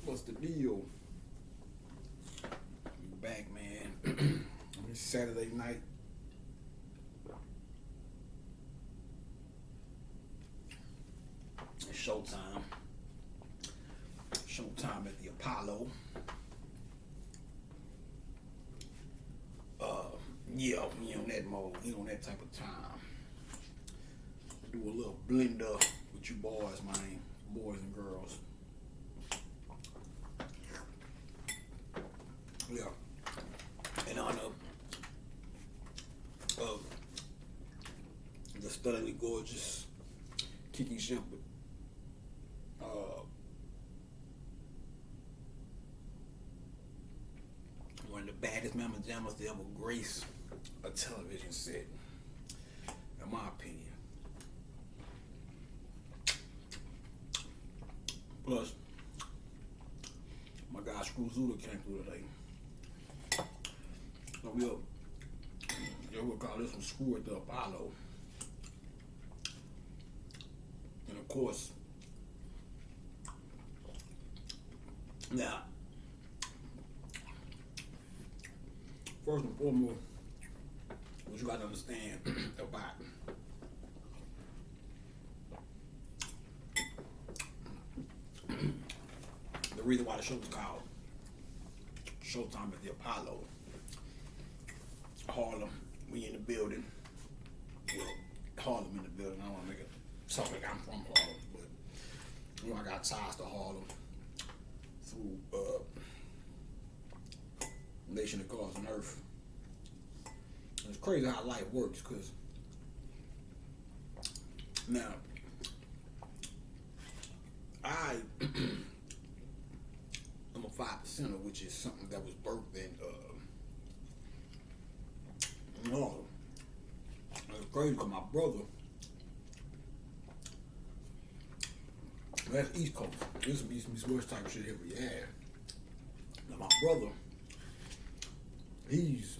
What's the deal? We back, man. It's Saturday night. It's showtime. Showtime at the Apollo. Yeah, we on that mode. We on that type of time. Do a little blender with you boys, man. Boys and girls. Yeah. In honor of the stunningly gorgeous Kiki Shepard. One of the baddest mamma jammers to ever grace a television set, in my opinion. Plus, my guy Screw Zula came through today. So we'll call this one Screw at the Apollo. And of course, now, first and foremost, what you got to understand about the reason why the show was called Showtime at the Apollo. Harlem, we in the building. Well, Harlem in the building. I don't want to make it sound like I'm from Harlem, but you know I got ties to Harlem through Nation of Gods and Earth. And it's crazy how life works, because now I I'm a 5%er, which is something that was birthed in Harlem. It's crazy because my brother, that's East Coast. This is East West type of shit here we have. Now my brother, he's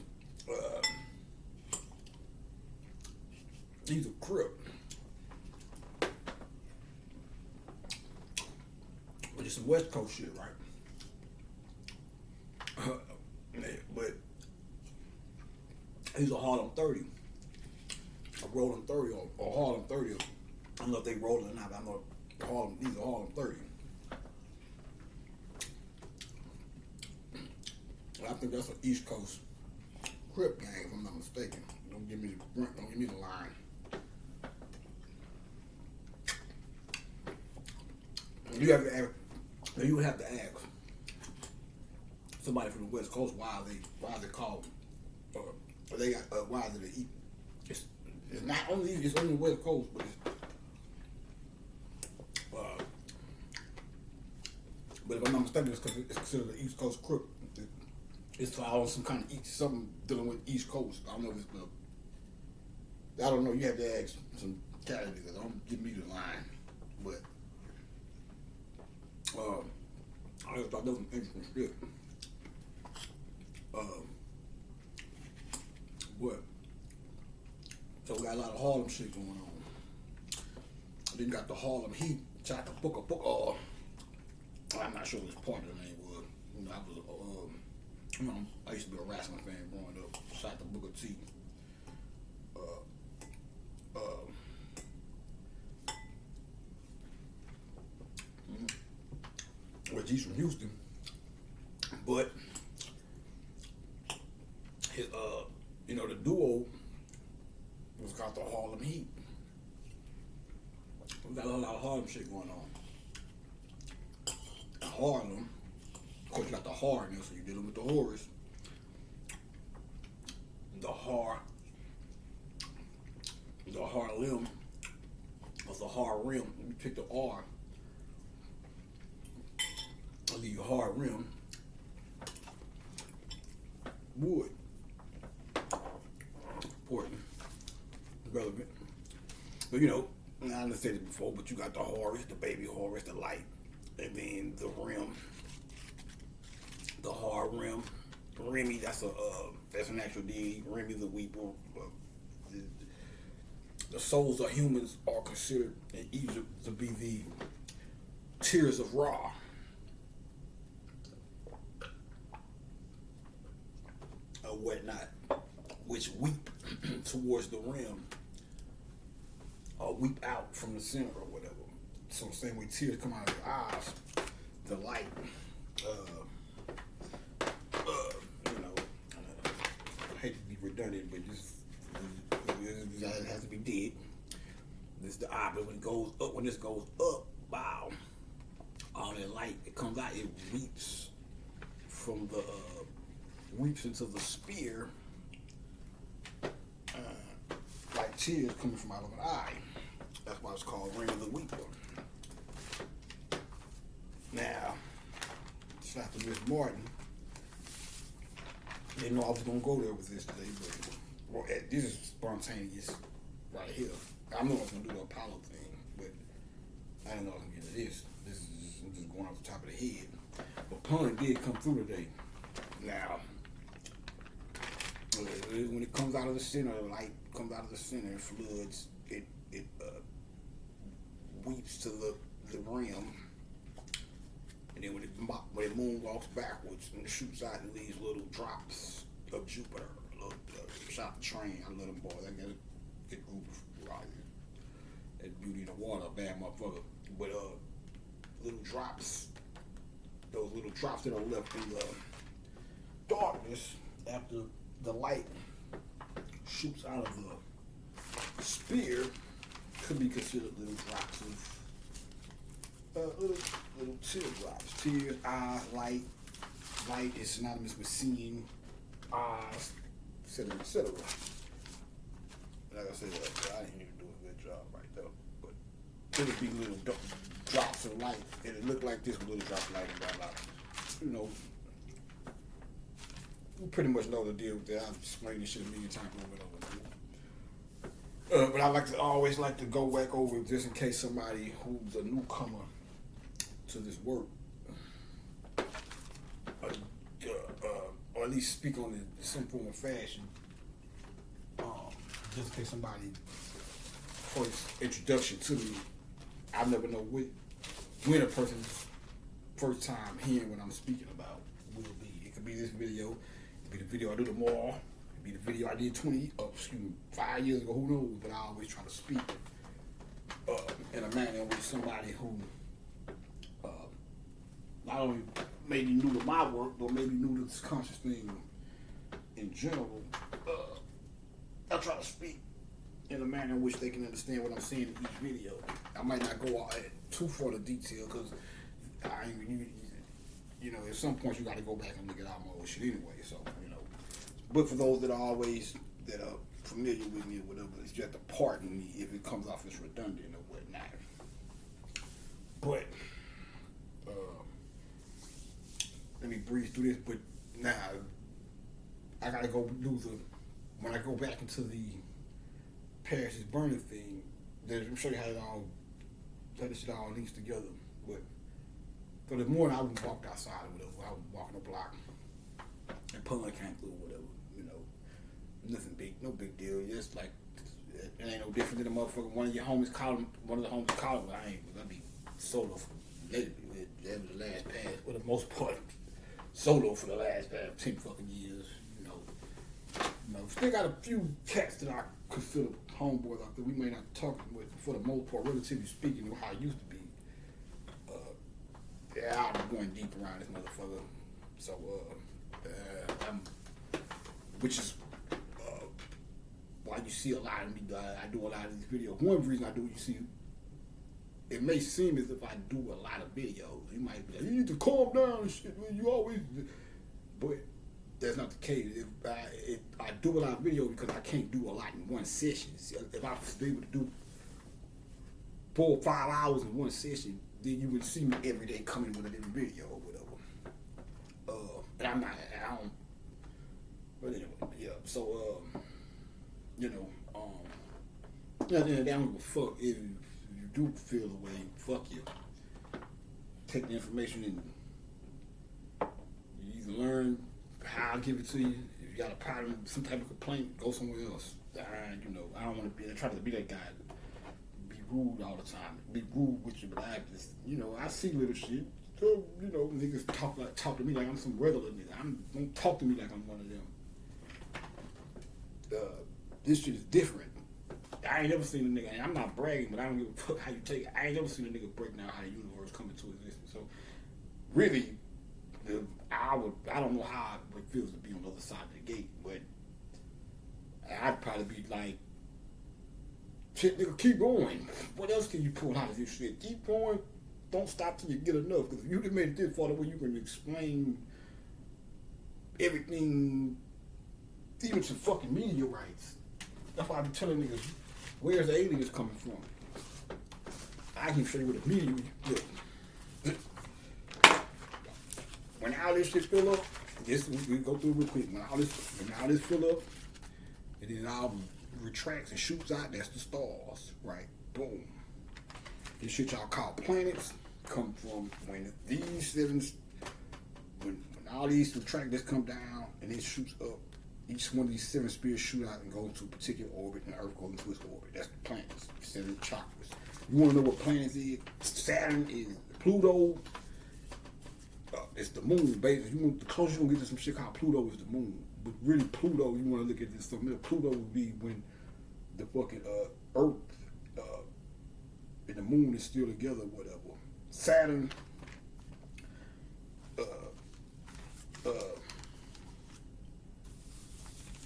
a Crip. But it's some West Coast shit, right? But he's a Harlem 30. A Rolling 30 or Harlem 30. I don't know if they rolling or not, but I know he's a Harlem 30. I think that's an East Coast Crip gang, if I'm not mistaken. Don't give me the line. You would have to ask somebody from the West Coast why they called they got why is it it's not only it's only West Coast, but if I'm not mistaken, it's because it's considered the East Coast Crip. It's all some kind of something dealing with East Coast. I don't know if it's I don't know. You have to ask some categories. Don't give me the line, but I just thought that was some interesting shit. But so we got a lot of Harlem shit going on. Then got the Harlem Heat. Tried to book I'm not sure which part of the name was. You know, I used to be a wrestling fan growing up. Shot to Booker T. Which he's from Houston, but his the duo was called the Harlem Heat. We got a lot of Harlem shit going on. Harlem, of course, you got the hardness, so you're dealing with the horrors. The Harlem, or the hard rim. You pick the R. I'll give you hard rim. Wood. Important. Relevant. But I done said it before, but you got the horrors, the baby horrors, the light. And then the rim, the hard rim. Remy, that's an actual deity. Remy the Weeper. The souls of humans are considered in Egypt to be the tears of Ra. whatnot, which weep towards the rim or weep out from the center or whatever. So the same way tears come out of your eyes, the light, I hate to be redundant, but it has to be dead. This is the eye, but when it goes up, when this goes up, wow, all that light that comes out, it weeps from the weeps into the spear, like tears coming from out of an eye. That's why it's called Ring of the Weeper. Now, shout out to Miss Martin. Didn't know I was gonna go there with this today, but this is spontaneous right here. I know I was gonna do the Apollo thing, but I didn't know I was gonna get to this. I'm just going off the top of the head. But pun did come through today. Now, when it comes out of the center, the light comes out of the center and floods, it weeps to the rim. And then when the moon walks backwards and shoots out and leaves little drops of Jupiter, shout out the train, I love them boys. I got a good group of riders. That Beauty in the Water, bad motherfucker. But little drops, those little drops that are left in the darkness after the light shoots out of the spear could be considered little drops of little teardrops. Tears, eyes, light. Light is synonymous with seeing, eyes, etc., etc. Like I said, I didn't even do a good job right there. But it would be little drops of light. And it looked like this with little drops of light and blah, blah. You know, you pretty much know the deal with that. I've explained this shit a million times over and over. But I always like to go back over just in case somebody who's a newcomer to this work, or at least speak on it in some form of fashion, just in case somebody first introduction to me, I never know when a person's first time hearing what I'm speaking about will be. It could be this video, it could be the video I do tomorrow, it could be the video I did 5 years ago, who knows, but I always try to speak in a manner with somebody who not only maybe new to my work, but maybe new to this conscious thing in general. I try to speak in a manner in which they can understand what I'm saying in each video. I might not go out too far to detail because at some point you got to go back and look at all my old shit anyway. So but for those that are familiar with me or whatever, it's just a pardon me if it comes off as redundant or whatnot. But let me breeze through this. But now I gotta go do when I go back into the Paris is Burning thing. I'm sure you how this shit all links together. But for the morning I walked outside or whatever. I was walking the block and pulling came through or whatever. Nothing big, no big deal. Just like it ain't no different than a motherfucker. One of the homies calling, but I ain't gonna be solo for lately. That was the last pass for the most part. Solo for the last 10 fucking years, Still got a few cats that I consider homeboys out there. We may not talk with, for the most part, relatively speaking, how I used to be. I'm going deep around this motherfucker. So, which is why you see a lot of me. I do a lot of these videos. One reason I do, you see, it may seem as if I do a lot of videos. You might be like, you need to calm down and shit, man. You always, but that's not the case. If I do a lot of videos because I can't do a lot in one session. If I was able to do 4 or 5 hours in one session, then you would see me every day coming with a different video or whatever. And I don't. But anyway, yeah. So, I don't give a fuck if you do feel the way. Fuck you. Take the information and you either learn how I give it to you. If you got a problem, some type of complaint, go somewhere else. I don't want to try to be that guy. Be rude all the time. Be rude with you, but I just, I see little shit. So, niggas talk to me like I'm some regular nigga. Don't talk to me like I'm one of them. this shit is different. I ain't never seen a nigga, and I'm not bragging, but I don't give a fuck how you take it. I ain't never seen a nigga break down how the universe come into existence. So, really, I don't know how it feels to be on the other side of the gate, but I'd probably be like, shit, nigga, keep going. What else can you pull out of this shit? Keep going. Don't stop till you get enough. Because if you made it this far, the way you can explain everything, even to fucking meteorites. That's why I be telling niggas, where's the aliens coming from? I can show you what a meteor. Look. When all this shit fill up, we go through it real quick. When all this fill up, and then all retracts and shoots out, that's the stars, right? Boom. This shit y'all call planets come from when all these retract, this come down and it shoots up. Each one of these 7 spheres shoot out and go into a particular orbit, and the Earth goes into its orbit. That's the planets, 7 chakras. You want to know what planets is? Saturn is Pluto. It's the moon, basically. The closer you want to get to some shit called Pluto is the moon. But really, Pluto, you want to look at this something. Pluto would be when the fucking Earth and the moon is still together, whatever. Saturn.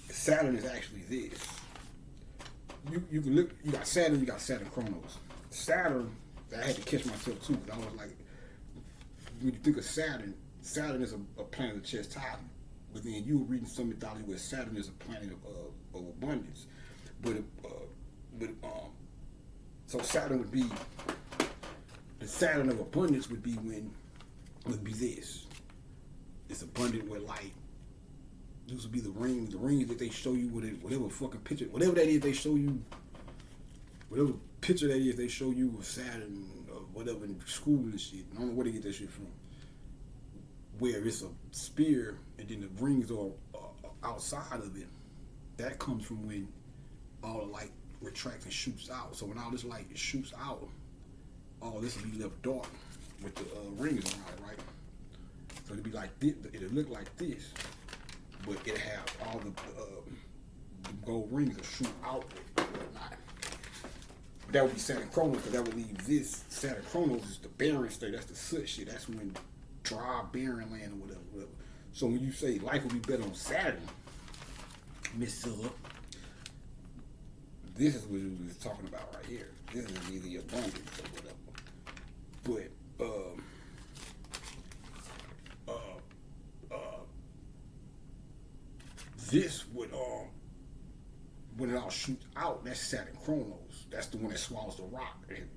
Saturn is actually this. You can look. You got Saturn. You got Saturn Chronos. Saturn. I had to catch myself too, because I was like, when you think of Saturn, Saturn is a planet of chastisement. But then you were reading some mythology where Saturn is a planet of abundance. So Saturn would be, the Saturn of abundance would be this. It's abundant with light. These would be the rings that they show you with it, whatever fucking picture, whatever that is they show you, whatever picture that is they show you of Saturn or whatever in school and shit. I don't know where they get that shit from. Where it's a spear and then the rings are outside of it. That comes from when all the light retracts and shoots out. So when all this light shoots out, all this will be left dark with the rings around it, right? So it'll be like this. It'll look like this, but it'll have all the gold rings that shoot out and whatnot. But that would be Saturn Chronos, because that would leave this. Saturn Chronos is the barren state. That's the soot shit. That's when dry, barren land or whatever. So when you say life would be better on Saturn, Miss Silla, this is what we was talking about right here. This is the abundance or whatever. But this would when it all shoots out, that's Saturn Chronos. That's the one that swallows the rock. And,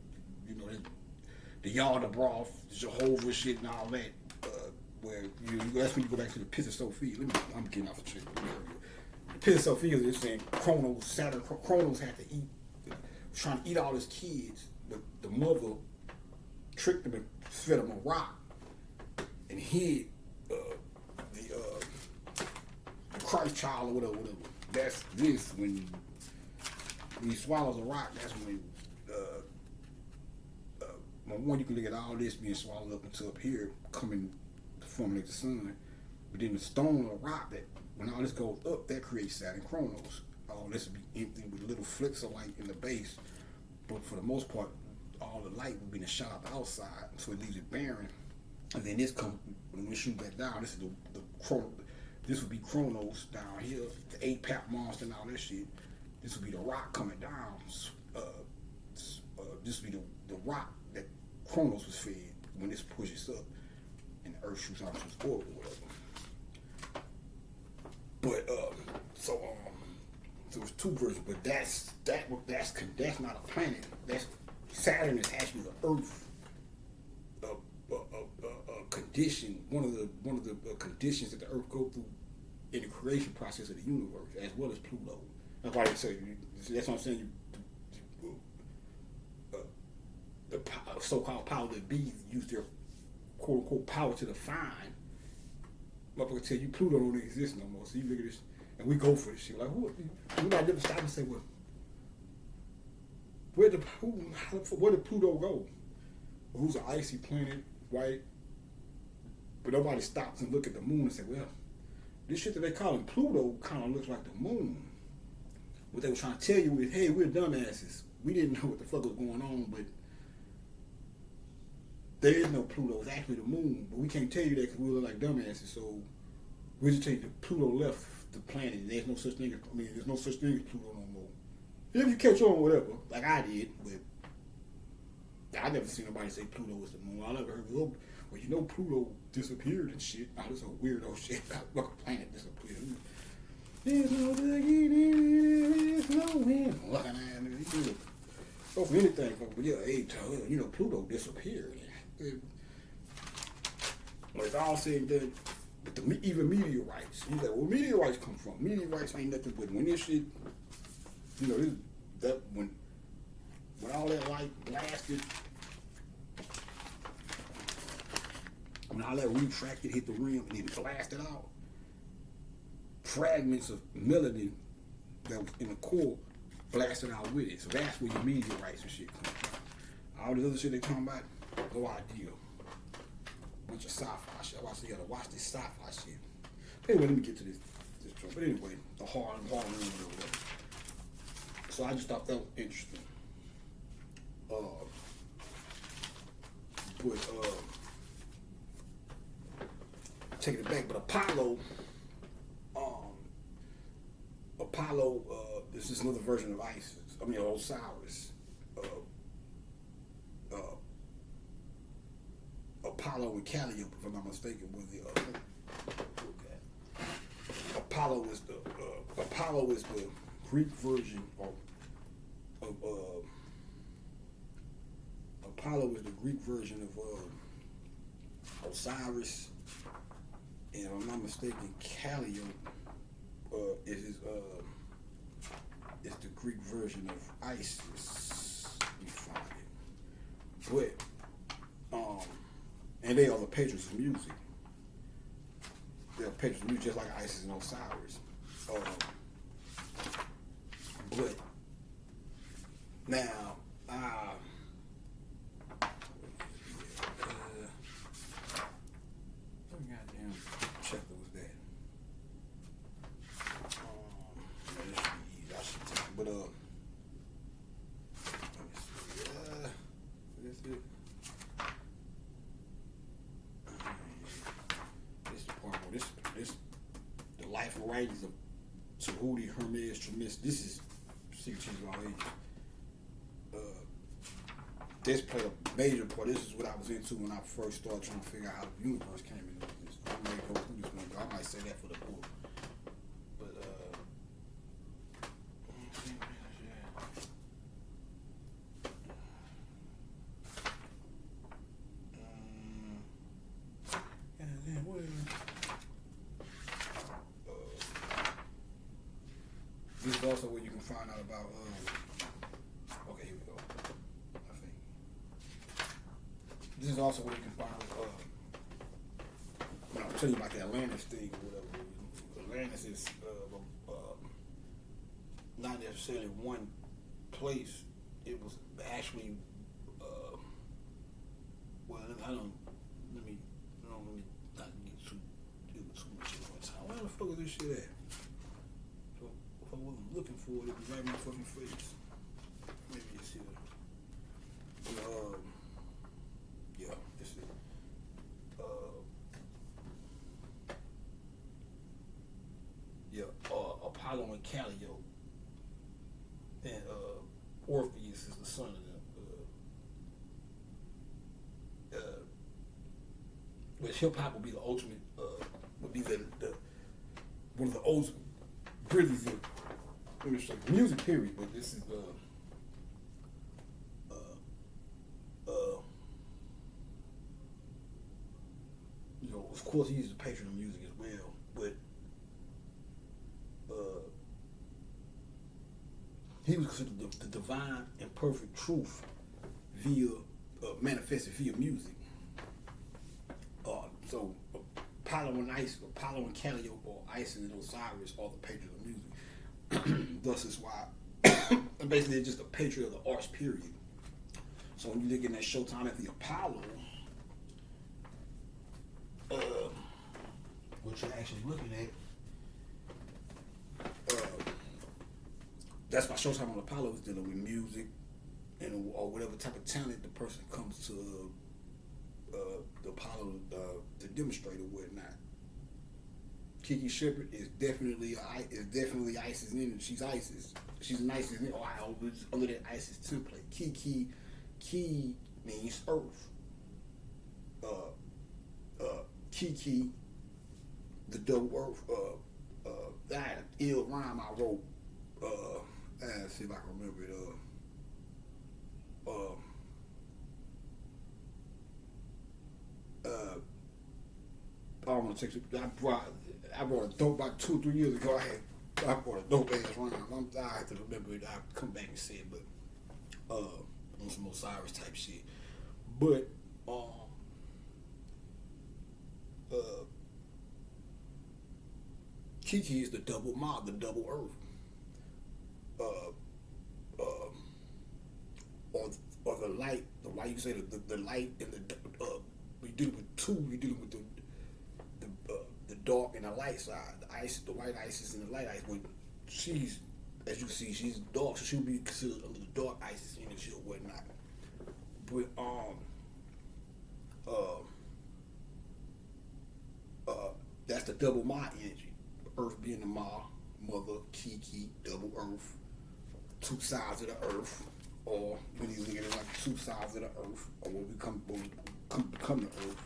you know, the Yalda broth, the Jehovah shit and all that. Where that's when you go back to the Piss of Sophia. I'm getting off the track. The Piss of Sophia is saying Chronos, Saturn Chronos had to eat, trying to eat all his kids, but the mother tricked him and fed him a rock and hid the Christ child or whatever. That's this when he swallows a rock. That's when one, you can look at all this being swallowed up into up here, coming to formulate the sun. But then the stone or rock, that when all this goes up, that creates Saturn Chronos. All this will be empty with little flicks of light in the base. But for the most part, all the light will be shot out the outside, so it leaves it barren. And then this comes, when we shoot that down, this is the Chronos. This would be Chronos down here, the 8-pack monster and all that shit. This would be the rock coming down. This would be the rock that Chronos was fed when this pushes up and the Earth shoots out to its orbit or whatever. But so it's two versions, but that's not a planet. That's Saturn is actually the Earth condition. One of the conditions that the Earth go through in the creation process of the universe, as well as Pluto. That's why they say, that's what I'm saying. The so-called power that be use their quote-unquote power to define. Motherfucker tell you Pluto don't exist no more. So you look at this, and we go for this shit. Like, who? We gotta never stop and say, well, where did Pluto go? Who's an icy planet, right? But nobody stops and look at the moon and say, well, this shit that they call Pluto kind of looks like the moon. what they were trying to tell you is, hey, we're dumbasses. We didn't know what the fuck was going on, but there is no Pluto. It's actually the moon, but we can't tell you that because we look like dumbasses. So we just take the Pluto left the planet. There's no such thing as, there's no such thing as Pluto no more. If you catch on, whatever, like I did, but I never seen nobody say Pluto was the moon. I never heard, well, Pluto disappeared and shit. Oh, this is a weirdo shit. Look, a planet disappeared. There's no boogie, there's no wind. Go for anything, but yeah, Pluto disappeared. But it's all said and done. But even meteorites. He's like, well, meteorites come from? Meteorites ain't nothing but when this shit, when all that light blasted, when all that retracted, hit the rim, and then blasted out, fragments of melanin that was in the core blasted out with it. So that's where your meteorites and shit come from. All this other shit they talking about, no idea. Bunch of sci-fi shit. You gotta watch this sci-fi shit. But anyway, let me get to this joint. But anyway, the Harlem whatever. So I just thought that was interesting. Taking it back, but Apollo, this is another version of Osiris. Apollo and Calliope, if I'm not mistaken, was the Apollo is the Greek version of Apollo is the Greek version of Osiris, and if I'm not mistaken, Calliope is the Greek version of Isis. Let me find it. But and they are the patrons of music. They're patrons of music just like Isis and Osiris. But now, goddamn check was that. I should take it, but let me see. That's it. This the part where this the life and writings of Tahuti Hermes Tremis. This is Secret of All Ages. This played a major part. This is what I was into when I first started trying to figure out how the universe came into this. I may go through this one, but I might say that for the book. But this is also where you can find out about. Okay, here we go. I think this is also where you can find out. When I was telling you about the Atlantis thing or whatever, Atlantis is not necessarily one place. It was actually let me not get too much of my time. Where the fuck is this shit at? So if I wasn't looking for it, it'd be right in my fucking face. Maybe it's here. Yeah, this is Apollo and Calliope, and Orpheus is the son of them. Which hip hop would be the ultimate, would be the one of the old brilliant music period. But this is of course he's the patron of music as well, but he was considered the divine and perfect truth via manifested via music. So Apollo and Calliope, or Isis and Osiris are the patrons of music. Thus is why basically it's just a patron of the arts period. So when you look in that Showtime at the Apollo, what you're actually looking at, that's why Showtime on Apollo is dealing with music and or whatever type of talent the person comes to the Apollo to demonstrate or whatnot. Kiki Shepard is definitely ISIS in it. She's ISIS. She's an ISIS in under that ISIS template. Ki means earth. Kiki, the double earth. That ill rhyme I wrote. Let's see if I can remember it. I don't want to take it. I brought a dope about 2 or 3 years ago. I brought a dope ass rhyme. I have to remember it. I'll come back and say it, but on some Osiris type shit. But Kiki is the double the double earth. Or the light, why you say the light and the we deal with two. We dealing with the dark and the light side. The ice, the white ISIS and the light ice. But she's, as you see, she's dark, so she'll be considered under the dark ISIS energy or whatnot. But that's the double Ma energy. Earth being the Ma, mother, Kiki, double earth, 2 sides of the earth, or when you look at it like 2 sides of the earth, or when we become the earth,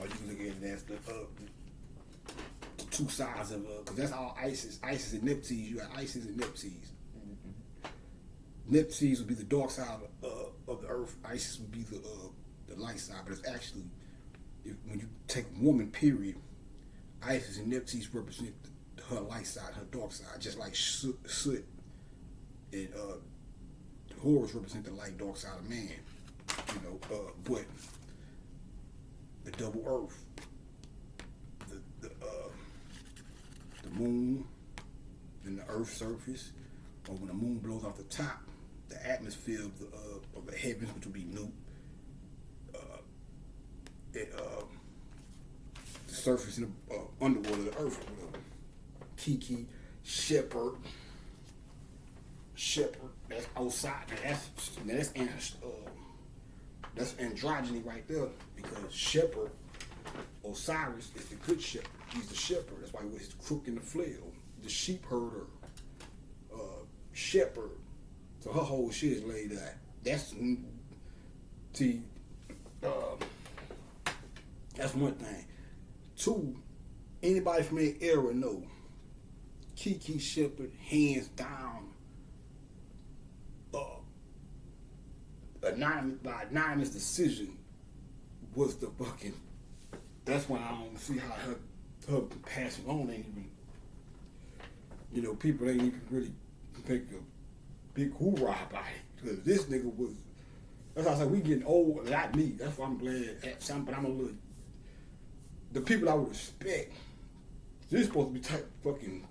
or you can look at it as the 2 sides of because that's all ISIS and Neptunes. You got ISIS and Neptunes. Neptunes would be the dark side of the earth. ISIS would be the light side. But it's actually, when you take woman, period, ISIS and Neptunes represent her light side, her dark side, just like Soot and Horus represent the light, dark side of man. You know, but the double earth, the moon, then the earth's surface, or when the moon blows off the top, the atmosphere of the heavens, which will be new, the surface and the underworld of the earth, or whatever. Kiki, Shepard, that's Osiris. That's androgyny right there, because Shepard, Osiris is the good shepherd. He's the shepherd. That's why he wears the crook and the flail. The sheep herder, shepherd. So her whole shit is laid out. That's that's one thing. 2, anybody from that era know Kiki Shepard, hands down, anonymous decision was the fucking. That's why I don't see how her passing on ain't even. You know, people ain't even really make a big hoorah about it, because this nigga was. That's why I said we getting old. Not me. That's why I'm glad at some. But I'm a little. The people I would respect. This supposed to be type fucking.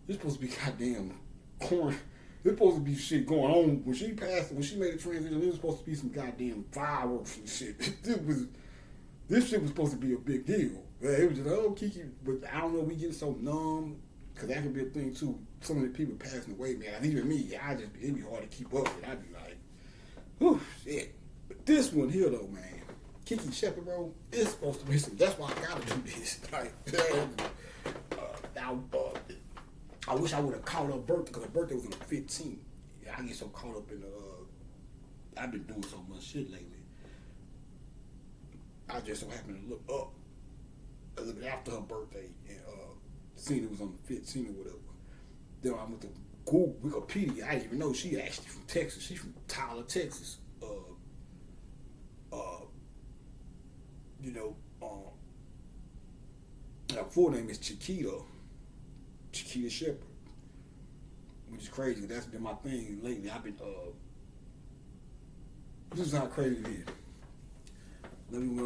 This supposed to be goddamn corn. There's supposed to be shit going on. When she passed, when she made a transition, there was supposed to be some goddamn fireworks and shit. This shit was supposed to be a big deal. It was just, oh, Kiki, but I don't know, we getting so numb, because that could be a thing too. So many people passing away, man. Even me, it'd be hard to keep up with. I'd be like, whew, shit. But this one here, though, man, Kiki Shepard, bro, it's supposed to be some, that's why I gotta do this. Like, I wish I would have caught her birthday, because her birthday was on the 15th. Yeah, I get so caught up in I've been doing so much shit lately. I just so happened to look up a little bit after her birthday and seen it was on the 15th or whatever. Then I went to Google Wikipedia. I didn't even know she actually from Texas. She's from Tyler, Texas. Her full name is Chiquita Shepard, which is crazy. That's been my thing lately. I've been this is how crazy it is. Let me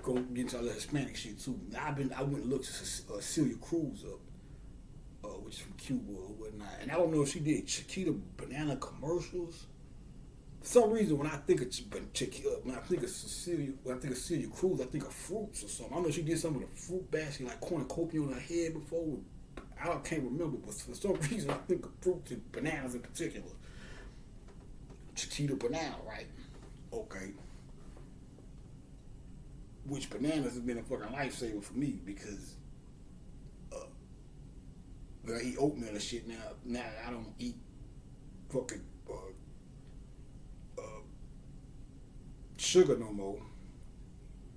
go get into all the Hispanic shit too. I went and looked Celia Cruz up, which is from Cuba or whatnot. And I don't know if she did Chiquita banana commercials. For some reason, when I think of Celia Cruz, I think of fruits or something. I don't know if she did some of the fruit basket, like cornucopia on her head before. I can't remember, but for some reason I think of fruits and bananas in particular. Chiquita banana, right? Okay. Which bananas has been a fucking lifesaver for me because I eat oatmeal and shit now. Now I don't eat fucking sugar no more.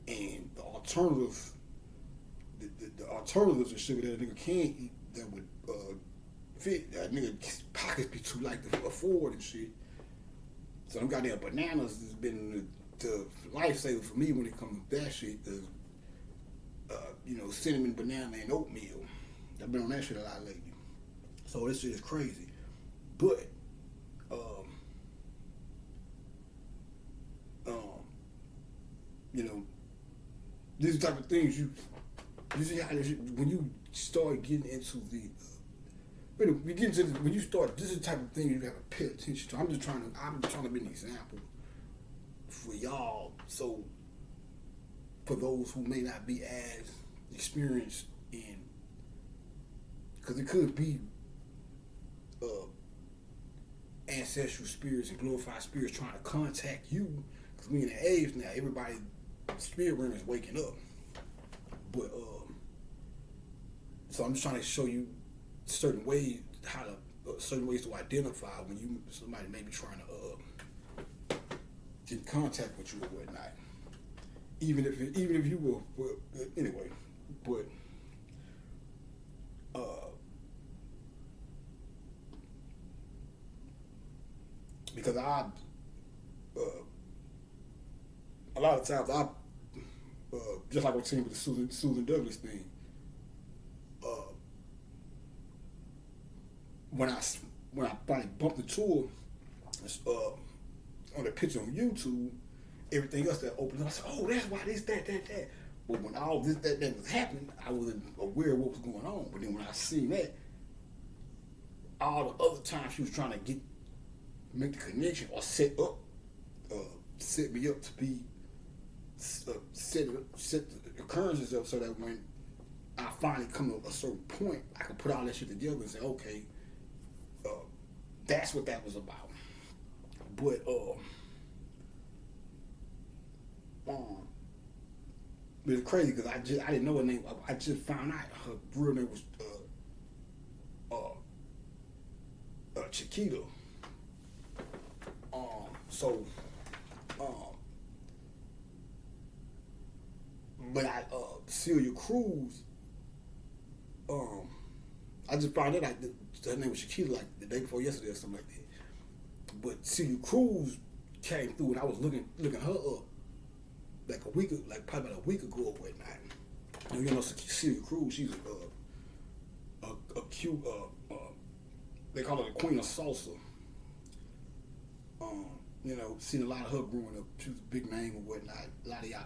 And the alternatives, the alternatives of sugar that a nigga can't eat that would fit, that nigga's pockets be too light to afford and shit. So them goddamn bananas has been the lifesaver for me when it comes to that shit. Cinnamon, banana, and oatmeal. I've been on that shit a lot lately. So this shit is crazy. But, these type of things you see how when you start getting into when you start, this is the type of thing you have to pay attention to. I'm trying to be an example for y'all. So for those who may not be as experienced in, because it could be ancestral spirits and glorified spirits trying to contact you. Because we in the age now, everybody spirit realm is waking up. But so I'm just trying to show you certain ways to identify when somebody may be trying to get in contact with you or whatnot. Even if you were anyway, but because a lot of times just like I was saying with the Susan Douglas thing, when I finally bumped into her on the picture on YouTube, everything else that opened up, I said, oh, that's why this, that. But when all this, that was happening, I wasn't aware of what was going on. But then when I seen that, all the other times she was trying to make the connection or set me up to be set the occurrences up so that when I finally come to a certain point, I can put all that shit together and say, okay, that's what that was about. But it's crazy because I didn't know her name. I just found out her real name was Chiquita. But Celia Cruz, I just found out her name was Chiquita like the day before yesterday or something like that. But Celia Cruz came through and I was looking her up probably about a week ago or whatnot. Celia Cruz, she's a cute, they call her the Queen of Salsa. Seen a lot of her growing up. She was a big name or whatnot. A lot of y'all,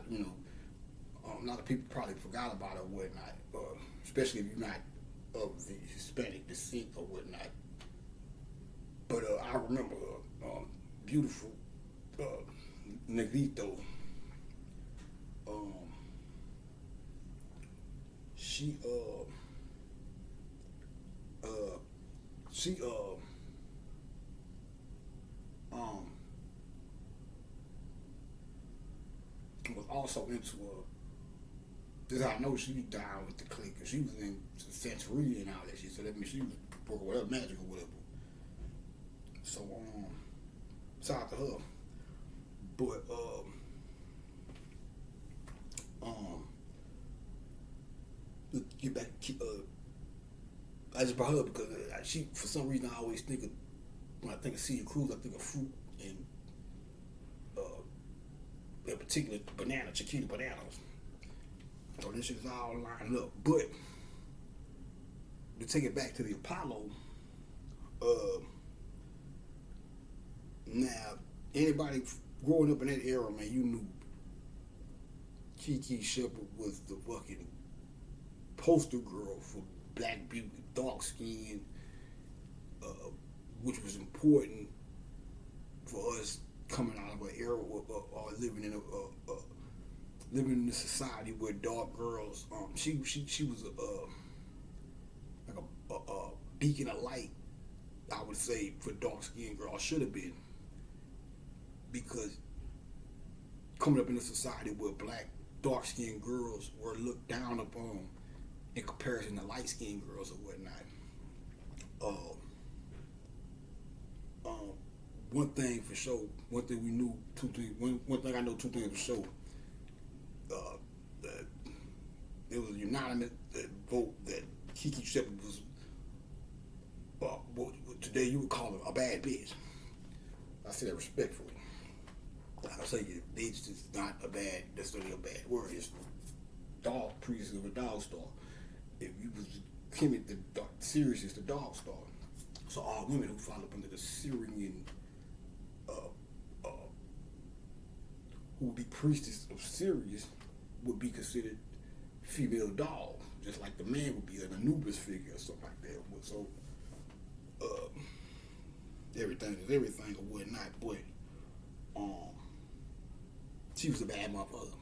a lot of people probably forgot about her or whatnot, especially if you're not of the Hispanic descent or whatnot. But I remember her, beautiful Negrito. She was also into this. I know she was down with the clique because she was in Santeria and all that shit. So that means she was working with her magic or whatever. So shout out to her. But get back. I just brought her up because she, for some reason, I always think of, when I think of Celia Cruz, I think of fruit and in particular Chiquita bananas. So this shit is all lined up. But to take it back to the Apollo, now anybody growing up in that era, man, you knew Kiki Shepard was the fucking poster girl for black beauty, dark skin, which was important for us coming out of an era or living in a society where dark girls. She was like a beacon of light, I would say, for dark-skinned girls should have been. Because coming up in a society where black, dark-skinned girls were looked down upon in comparison to light-skinned girls or whatnot. One thing for sure, one thing we knew, two things, one thing I know, two things for sure. That it was a unanimous vote that Kiki Shepard was, what today you would call her a bad bitch. I say that respectfully. I say bitch is not necessarily a bad word. It's dog, priest of a dog star. If you was Kemet, the Sirius is the dog star. So all women who fall up under the Syrian, who would be priestess of Sirius, would be considered female dogs, just like the man would be an Anubis figure or something like that. So everything is everything or whatnot, but she was a bad motherfucker.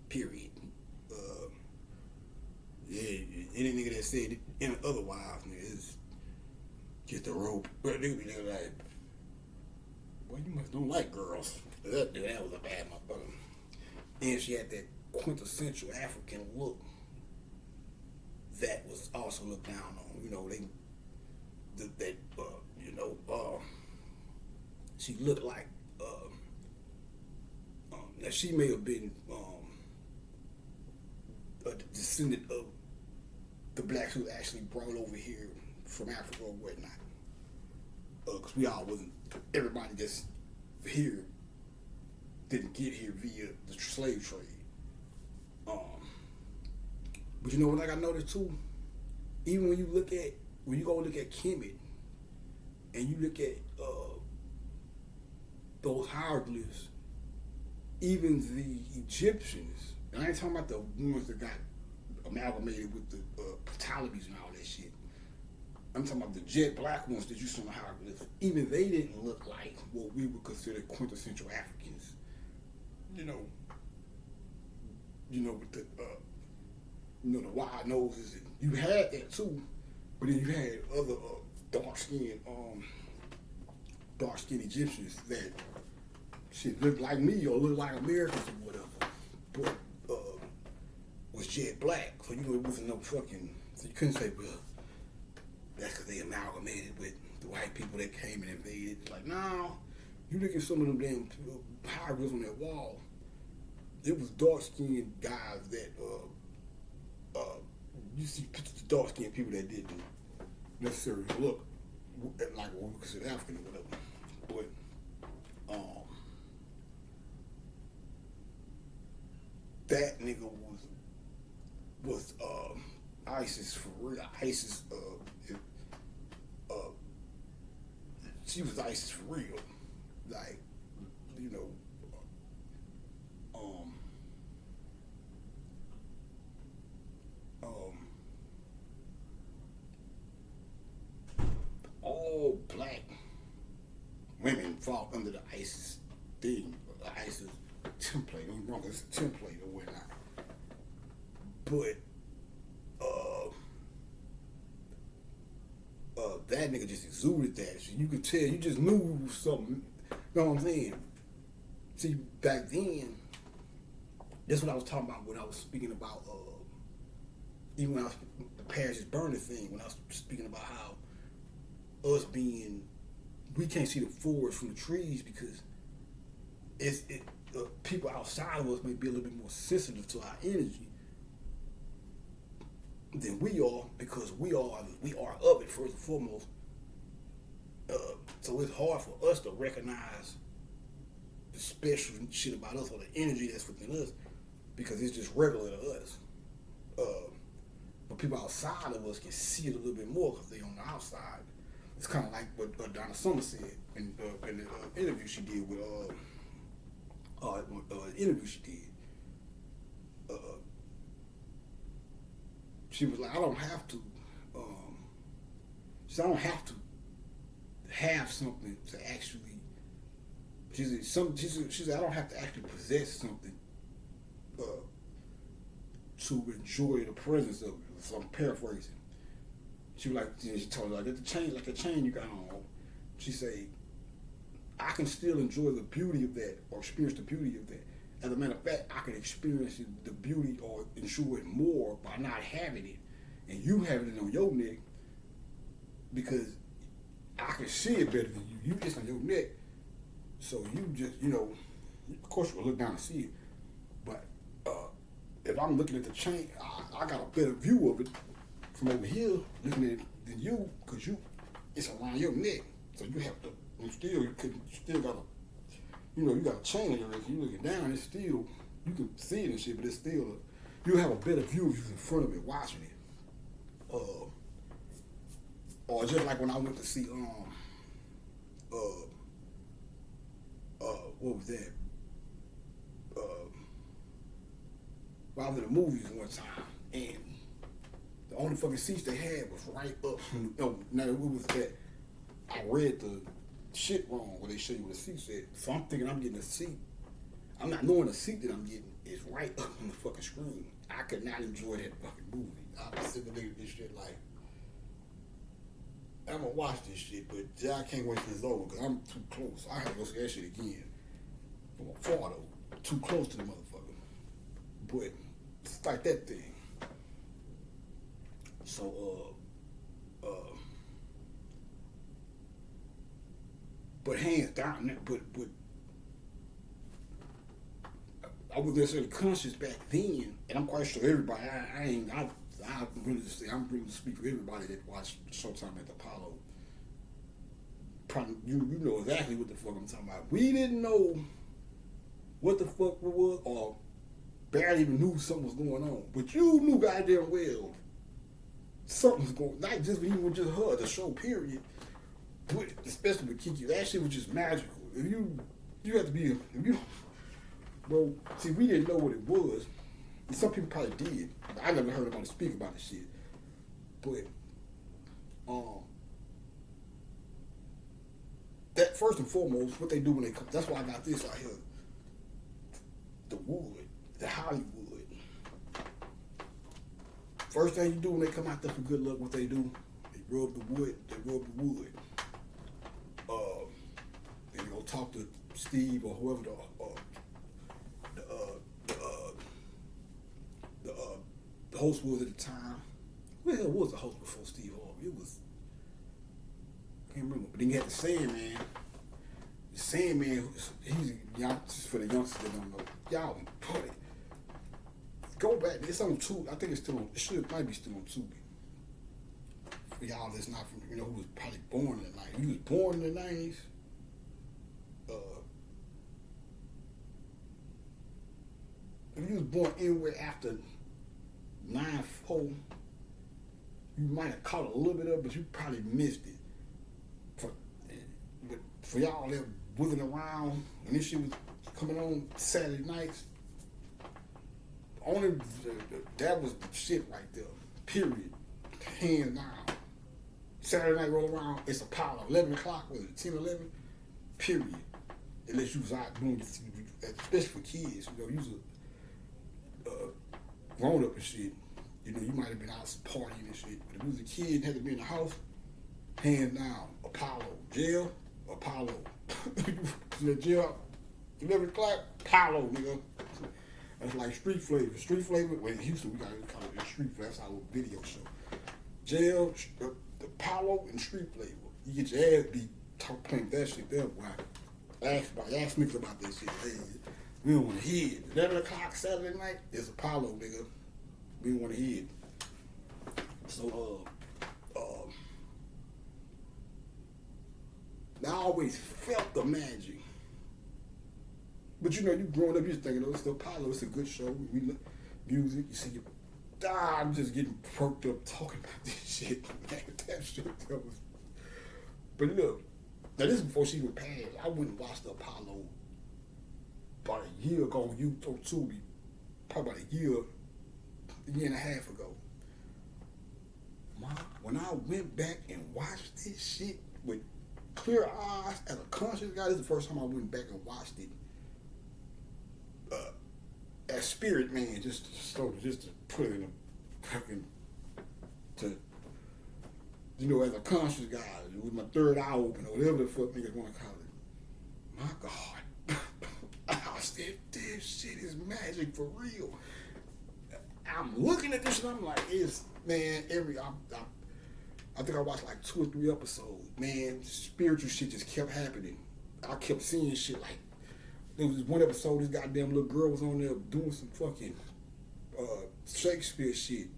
Period. Any nigga that said it otherwise, nigga, is get the rope. But they be like, well, you must don't like girls. That was a bad motherfucker. And she had that quintessential African look that was also looked down on. You know, she looked like, now she may have been a descendant of the blacks who actually brought over here from Africa or whatnot. Because we all wasn't, everybody that's here didn't get here via the slave trade. But you know what, like I noticed too, even when you go look at Kemet and you look at those hieroglyphs, even the Egyptians, and I ain't talking about the ones that got amalgamated with the Ptolemies and all that shit. I'm talking about the jet black ones that you saw in the hieroglyphs. Even they didn't look like what we would consider quintessential Africans. You know, with the the wide noses. And you had that too, but then you had other dark-skinned Egyptians that shit looked like me or looked like Americans or whatever, but was jet black. So you know it wasn't no fucking. So you couldn't say, well, that's because they amalgamated with the white people that came and invaded. It's like, no, you look at some of them damn hieroglyphs on that wall. It was dark-skinned guys that you see pictures of dark-skinned people that didn't necessarily look like what we consider African or whatever. But that nigga was ISIS for real. ISIS she was ISIS for real. Like, you know, all black women fall under the ISIS thing, the ISIS template. I'm wrong, it's a template or whatnot. But that nigga just exuded that shit. You could tell, you just knew something. You know what I'm saying? See, back then, that's what I was talking about when I was speaking about, even when I was, the Paris is burning thing, when I was speaking about how us being, we can't see the forest from the trees because people outside of us may be a little bit more sensitive to our energy than we are, because we are of it first and foremost. So it's hard for us to recognize the special shit about us or the energy that's within us because it's just regular to us. But people outside of us can see it a little bit more because they're on the outside. It's kind of like what Donna Summer said in the interview she did with she was like, I don't have to. She said, I don't have to have something to actually. She said, I don't have to actually possess something to enjoy the presence of it. So I'm paraphrasing. She was like, she told her, like, the chain you got on. She said, I can still enjoy the beauty of that or experience the beauty of that. As a matter of fact, I can experience the beauty or enjoy it more by not having it. And you having it on your neck because I can see it better than you. You just on your neck. So you just, of course you'll look down and see it. But if I'm looking at the chain, I got a better view of it from over here looking at it than you because it's around your neck. So you have to, you still got a, you got a chain on your neck. You looking down, it's still, you can see it and shit, but it's still, you have a better view if you're in front of it watching it. Or just like when I went to see, what was that? Well, I was in the movies one time, and the only fucking seats they had was right up. No, it was that I read the shit wrong where they show you what the seat said. So I'm thinking I'm getting a seat. I'm not knowing the seat that I'm getting is right up on the fucking screen. I could not enjoy that fucking movie. I was sitting there looking at this shit like, I'm gonna watch this shit, but I can't wait till it's over because I'm too close. I have to go see that shit again. From afar though, too close to the motherfucker. But it's like that thing. So but hands down, but I wasn't necessarily conscious back then, and I'm quite sure everybody. I'm really to speak for everybody that watched Showtime at the Apollo. Probably, you know exactly what the fuck I'm talking about. We didn't know what the fuck it was, or barely even knew something was going on. But you knew goddamn well something was going on. Not just even with just her, the show period. But especially with Kiki, that shit was just magical. If you have to be, bro, see, we didn't know what it was. Some people probably did. I never heard anybody speak about the shit. But that first and foremost, what they do when they come, that's why I got this out here. The wood, the Hollywood. First thing you do when they come out there for good luck, what they do, they rub the wood. And you go talk to Steve or whoever the host was at the time. Who the hell was the host before Steve Harvey? It was, I can't remember. But then you had the Sandman. The Sandman, he's young, for the youngsters that don't know. Y'all put it. Go back. It's on Tubi. I think it's still on. Might be still on Tubi. For y'all that's not from, who was probably born in the 90s. He was born in the 90s. If you was born anywhere after 9-4, you might have caught a little bit of it, but you probably missed it. For y'all that wasn't around when this shit was coming on Saturday nights, that was the shit right there. Period. Hands down. Saturday night roll around, it's Apollo. 11 o'clock, was it 10, 11? Period. Unless you was out doing this, especially for kids, you was grown up and shit. You might have been out partying and shit. But if you was a kid and had to be in the house, hands down, Apollo. Jail, Apollo. Jail, 11 o'clock, Apollo, nigga. That's like Street Flavor. Street Flavor, well, in Houston, we got to call it Street Flavor. That's our little video show. Jail, the Apollo, and Street Flavor. You get your ass beat playing that shit there, boy. Ask me about this shit. Hey, we don't want to hear it. 11 o'clock Saturday night, it's Apollo, nigga. We don't want to hear it. So, I always felt the magic. But you growing up, you're thinking, it's the Apollo, it's a good show. We look music, you see, I'm just getting perked up talking about this shit. Man, that shit, that was. But look, now this is before she was passed. I went and watched the Apollo about a year ago on YouTube, probably about a year and a half ago. When I went back and watched this shit with clear eyes as a conscious guy, this is the first time I went back and watched it. As Spirit Man, just to put it in a fucking, to as a conscious guy, with my third eye open, or whatever the fuck niggas want to call it. My God. I said, this shit is magic for real. I'm looking at this and I'm like, I think I watched like 2 or 3 episodes. Man, spiritual shit just kept happening. I kept seeing shit like, there was one episode, this goddamn little girl was on there doing some fucking Shakespeare shit.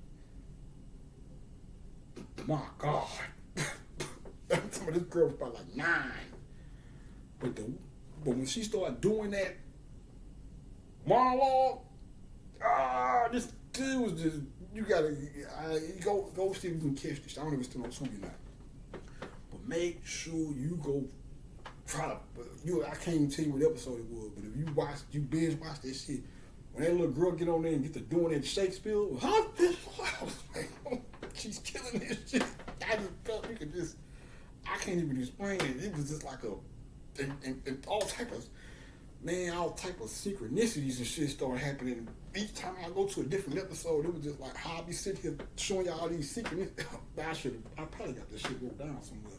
My God. Some of this girl was probably like 9. But when she started doing that monologue, this dude was just, you gotta go see if you can catch this. I don't know if it's still on Tubi now. But make sure you go try to, I can't even tell you what episode it was, but if you binge watch that shit, when that little girl get on there and get to doing that Shakespeare, she's killing this shit. I just felt I can't even explain it. It was just like and all type of synchronicities and shit started happening. Each time I go to a different episode, it was just like how I be sitting here showing y'all these synchronicities. I probably got this shit wrote down somewhere.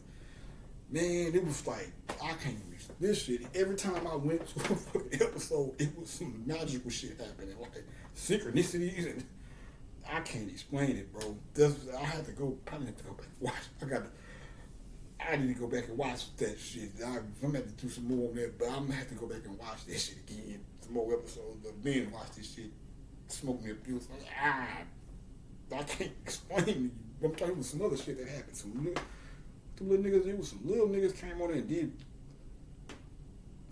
Man, it was like, I can't even, this shit, every time I went to a fucking episode, it was some magical shit happening, like synchronicities, and I can't explain it, bro. I have to go, probably have to go back and watch. I need to go back and watch that shit. I'm going to have to do some more on that, but I'm going to have to go back and watch that shit again, some more episodes, but then watch this shit, smoke me a few. I can't explain to you. I'm talking about some other shit that happened, some little niggas, there was some little niggas came on there and did.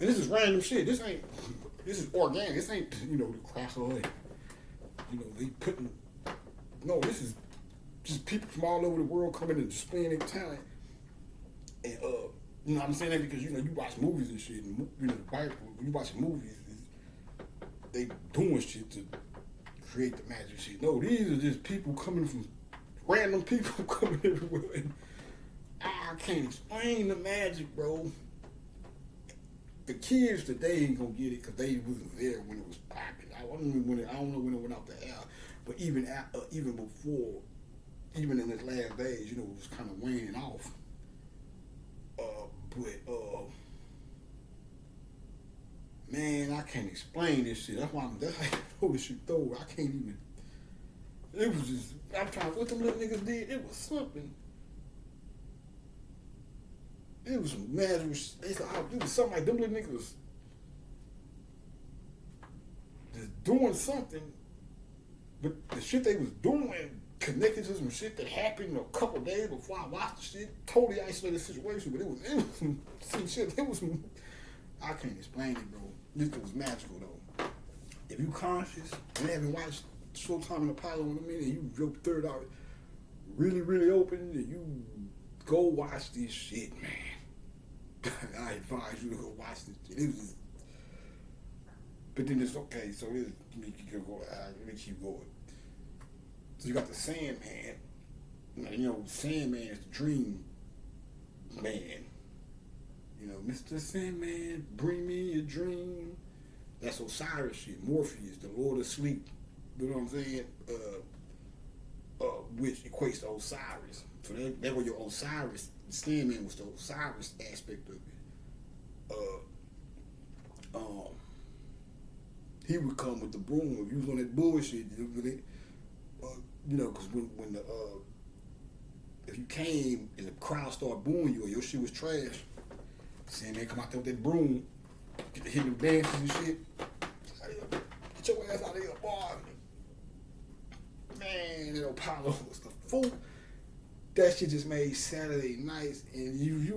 And this is random shit. This is organic. This ain't, the crossover. They putting. No, this is just people from all over the world coming and displaying their talent. And, you know what I'm saying? That because, you watch movies and shit. And, when you watch movies, they doing shit to create the magic shit. No, these are just people coming from, random people coming everywhere. And, I can't explain the magic, bro. The kids today ain't gonna get it because they wasn't there when it was popping. I don't know when it went out the air, but even before, even in its last days, it was kind of waning off. Man, I can't explain this shit. That's how you know this shit though. I can't even. It was just, I'm trying. What them little niggas did, it was something. It was some magic. It was something like them little niggas was just doing something, but the shit they was doing connected to some shit that happened a couple days before I watched the shit. Totally isolated situation, but it was some shit. It was some, I can't explain it, bro. This was magical though. If you conscious and haven't watched Showtime and Apollo in a minute, you your third eye really, really open, and you go watch this shit, man. I advise you to go watch this shit. It was just, but then it's okay, so let me keep going. So you got the Sandman. Sandman is the dream man. Mr. Sandman, bring me a dream. That's Osiris shit. Morpheus, the Lord of Sleep. You know what I'm saying? Which equates to Osiris. So that was your Osiris. The Sandman was the Osiris aspect of it. He would come with the broom. If you was on that bullshit, because when the if you came and the crowd started booing you or your shit was trash, Sandman come out there with that broom, get to hit them dances and shit. Get your ass out of here, boy. Man, that Apollo was the fool. That shit just made Saturday nights, and if you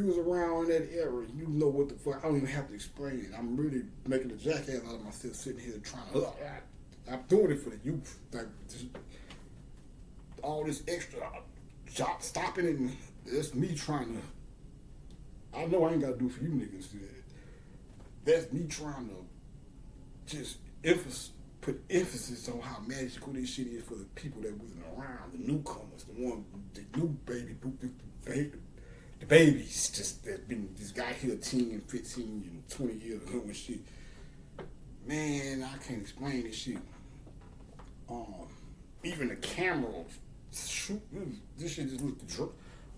was around in that era, you know what the fuck. I don't even have to explain it. I'm really making a jackass out of myself sitting here trying. I'm doing it for the youth. Like all this extra stopping it, and that's me trying to. I know I ain't got to do it for you niggas. That's me trying to just put emphasis on how magical this shit is for the people that wasn't around, the newcomers, the new the babies just that been just got here 10 and 15 and 20 years ago and shit. Man, I can't explain this shit. Even the camera shoot. This shit just looked drunk.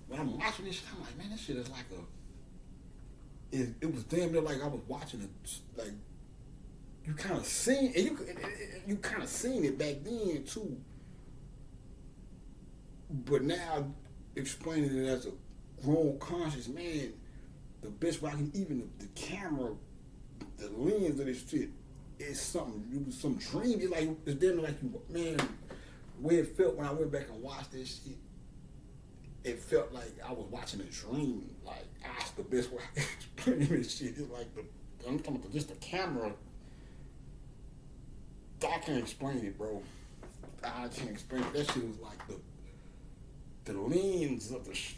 When I'm watching this shit, I'm like, man, this shit is like it was damn near like I was watching it. Like you kind of seen, and you kind of seen it back then too. But now explaining it as a grown conscious man, the best way I can, even the camera, the lens of this shit, is something. It was some dream. It's like it's damn near like you, man. The way it felt when I went back and watched this shit, it felt like I was watching a dream. Like that's the best way I can explain this shit. It's like I'm talking about just the camera. I can't explain it, bro. I can't explain it. That shit was like the lens of the shit.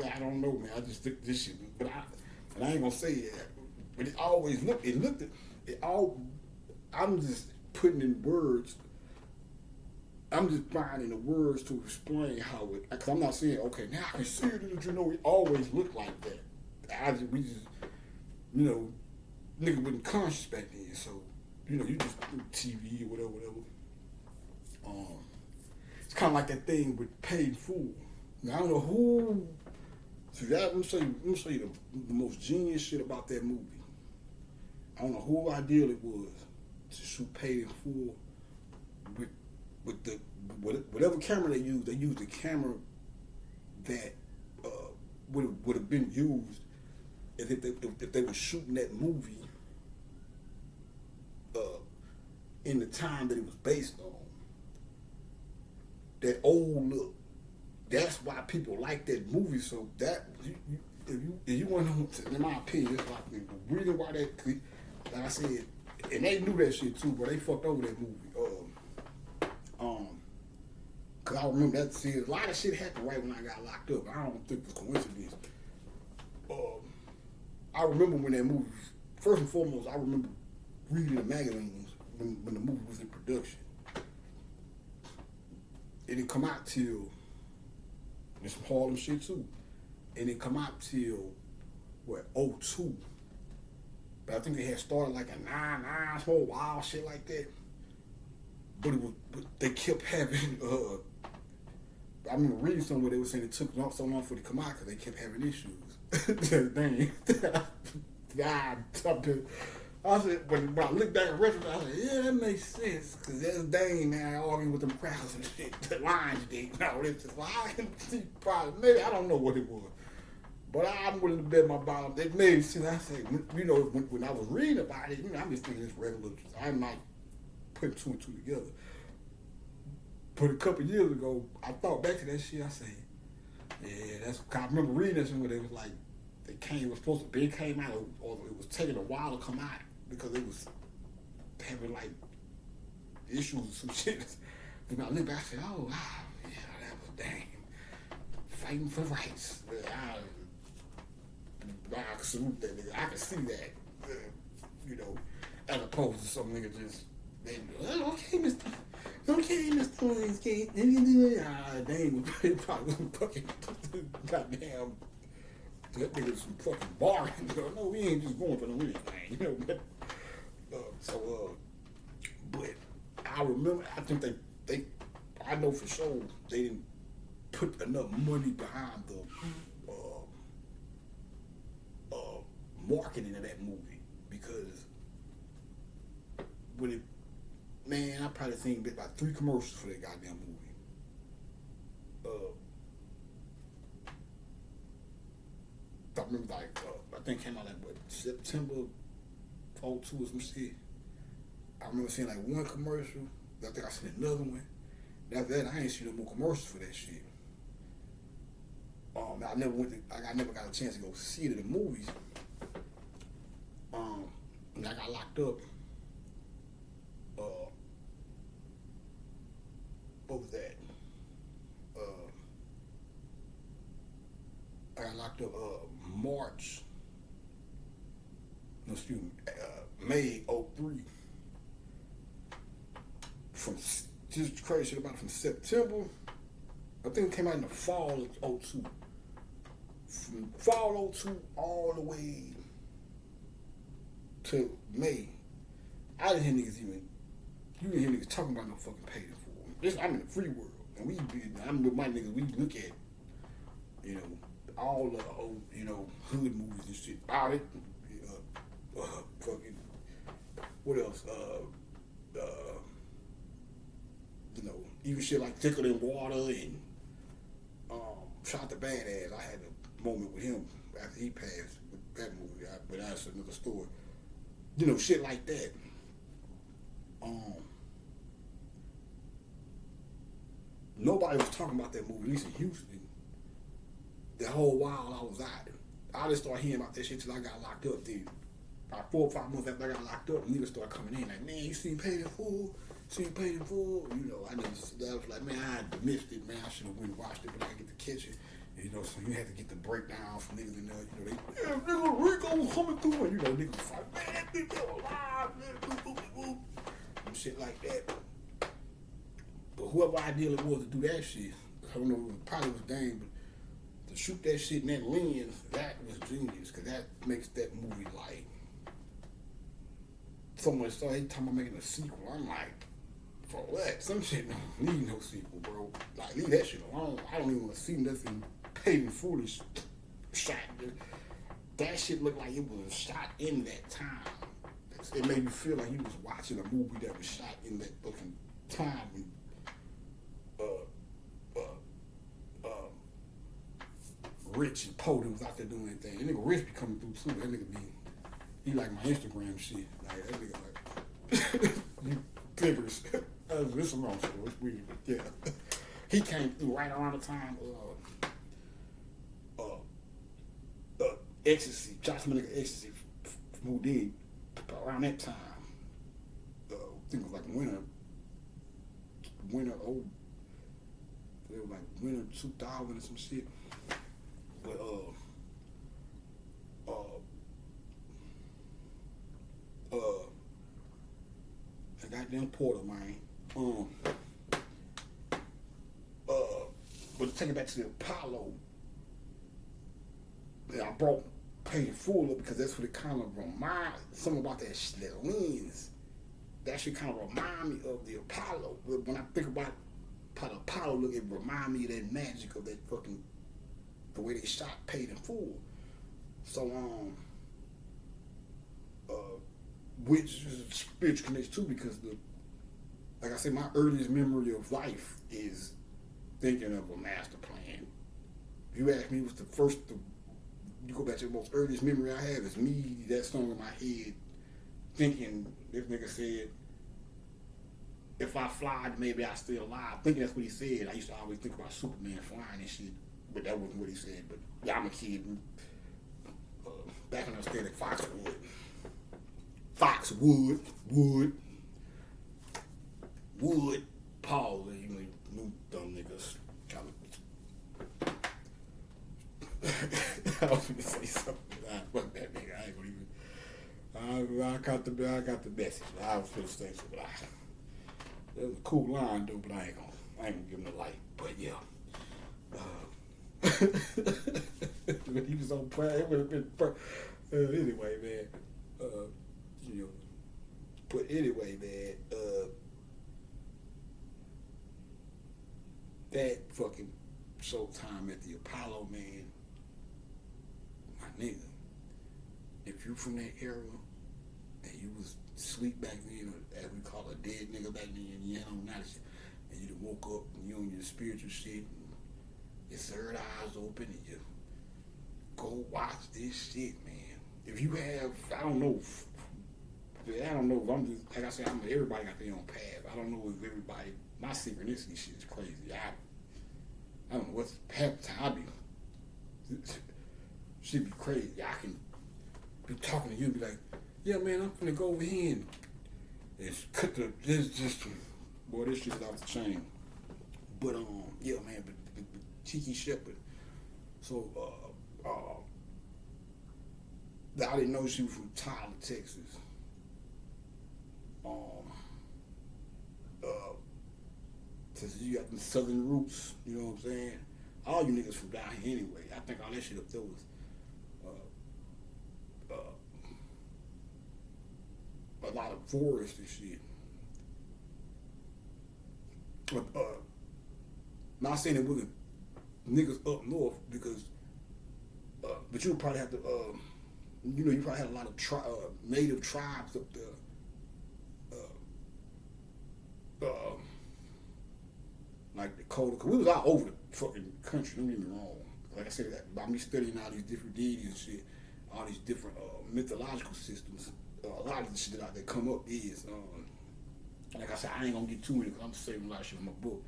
I don't know, man. I just think this shit, but I ain't gonna say it. But it always looked. I'm just putting in words. I'm just finding the words to explain how it. Because I'm not saying, okay, now I can see it. It always looked like that. We just, nigga wasn't conscious back then. So, you just TV or whatever. It's kind of like that thing with Paid Fool. Now I don't know who. See that? Let me show you the most genius shit about that movie. I don't know who idea it was to shoot Paid in Full with the whatever camera they used. They used a camera that would have been used if they were shooting that movie in the time that it was based on. That old look. That's why people like that movie. So that if you want to know, in my opinion, it's like the reason why that, like I said, and they knew that shit too, but they fucked over that movie. Cause I remember that. See, a lot of shit happened right when I got locked up. I don't think it's coincidence. I remember when that movie. First and foremost, I remember reading the magazines when the movie was in production. It didn't come out till. There's some Harlem shit too. And it come out till, '02. But I think they had started like a 9/9, whole wild shit like that. But they kept having, I remember reading somewhere they were saying it took so long for it to come out because they kept having issues. Dang. I said, when I look back at retrospect, I said, yeah, that makes sense. Because that's Dane now arguing with them crackers and shit. The lines did. No, it's just like, I can see probably, maybe, I don't know what it was. But I'm willing to bet my bottom. It made sense. I said, when I was reading about it, I'm just thinking it's regular. I'm not putting two and two together. But a couple years ago, I thought back to that shit. I said, yeah, I remember reading this one where they was like, it was supposed to be came out, or it was taking a while to come out because it was having like issues or some shit. But when I look back, I said, oh wow, yeah, that was damn fighting for rights. I salute that nigga. I can see that, as opposed to some nigga just, okay, Mr. Williams, damn, he probably fucking goddamn. That nigga's some fucking bargain. No, we ain't just going for no anything, but I remember, I think I know for sure they didn't put enough money behind the marketing of that movie because I probably seen about 3 commercials for that goddamn movie. I remember I think it came out September 02 or some shit. I remember seeing like one commercial. I think I seen another one. After that, I ain't seen no more commercials for that shit. I never got a chance to go see it in the movies. And I got locked up. What was that? I got locked up May 03. From just crazy shit about it, from September, I think it came out in the fall of 02. From fall 02 all the way to May, I didn't hear niggas you didn't hear niggas talking about no fucking Paid in Full. I'm in the free world. And I'm with my niggas, we look at, you know, all the old, you know, hood movies and shit. All it, fucking, what else? You know, even shit like Tickled in Water and Shot the Badass. I had a moment with him after he passed with that movie, but that's another story. You know, shit like that. Nobody was talking about that movie, at least in Houston. The whole while I was out there. I just started hearing about that shit till I got locked up, dude. About 4 or 5 months after I got locked up, niggas started coming in like, man, you seen Paid in Full? You know, I was like, man, I missed it, man. I should have went and watched it, but I didn't get to catch it. You know, so you had to get the breakdown from niggas in there. You know, they, nigga, Rico was coming through, and you know, niggas was like, man, that bitch still alive, man, and shit like that. But whoever idea it was to do that shit, I don't know, it probably was Dane, but to shoot that shit in that lens, that was genius, because that makes that movie like. Someone started talking about making a sequel. I'm like, for what? Some shit don't need no sequel, bro. Like, leave that shit alone. I don't even want to see nothing Paid in Full shot. That shit looked like it was shot in that time. It made me feel like you was watching a movie that was shot in that fucking time when Rich and Poe was out there doing that thing. That nigga Rich be coming through too. That nigga he like my Instagram shit. Like that nigga like you figures. This alone, so it's weird, but yeah. He came through right around the time Ecstasy, Josh Miller Ecstasy moved in around that time. I think it was like winter it was like winter 2000 or some shit. But the goddamn Porter, man. But to take it back to the Apollo, I brought Paid in Full up because that's what it kind of remind something about that lens. That should kind of remind me of the Apollo. But when I think about how the Apollo look, it remind me of that magic of that fucking the way they shot Paid in Full. So which is a spiritual connection too, because like I said, my earliest memory of life is thinking of a master plan. If you ask me what's the first, you go back to the most earliest memory I have is me, that song in my head, thinking, this nigga said, if I fly, maybe I still alive. Thinking that's what he said. I used to always think about Superman flying and shit, but that wasn't what he said. But yeah, I'm a kid. Back when I was staying at Wood, Paul, you know, dumb niggas. I was gonna say something. Fuck that nigga. I ain't gonna even. I got the message. I was gonna say something. That was a cool line, though, but I ain't gonna give him the light. But yeah. When he was on fire, it would have been. Anyway, man. You know. But anyway, man. That fucking showtime at the Apollo, man. My nigga. If you from that era and you was asleep back then, or as we call a dead nigga back then, and you had on night shit, and you done woke up and you on your spiritual shit, and your third eyes open, and you go watch this shit, man. If you have, I don't know if I'm just, like I said, everybody got their own path. I don't know if everybody, my synchronicity shit is crazy. I don't know what's half the time I be, shit be crazy. I can be talking to you and be like, yeah, man, I'm gonna go over here and cut this boy, this shit is off the chain. But yeah, man, but Kiki Shepard. So I didn't know she was from Tyler, Texas. Since you got the southern roots, you know what I'm saying? All you niggas from down here anyway. I think all that shit up there was a lot of forest and shit. But Not saying that we're niggas up north because, but you would probably have to, you probably had a lot of native tribes up there. Like Dakota, because we was all over the fucking country. Don't get me wrong. Like I said, by me studying all these different deities and shit, all these different mythological systems, a lot of the shit that come up is, like I said, I ain't gonna get too many because I'm saving a lot of shit in my book.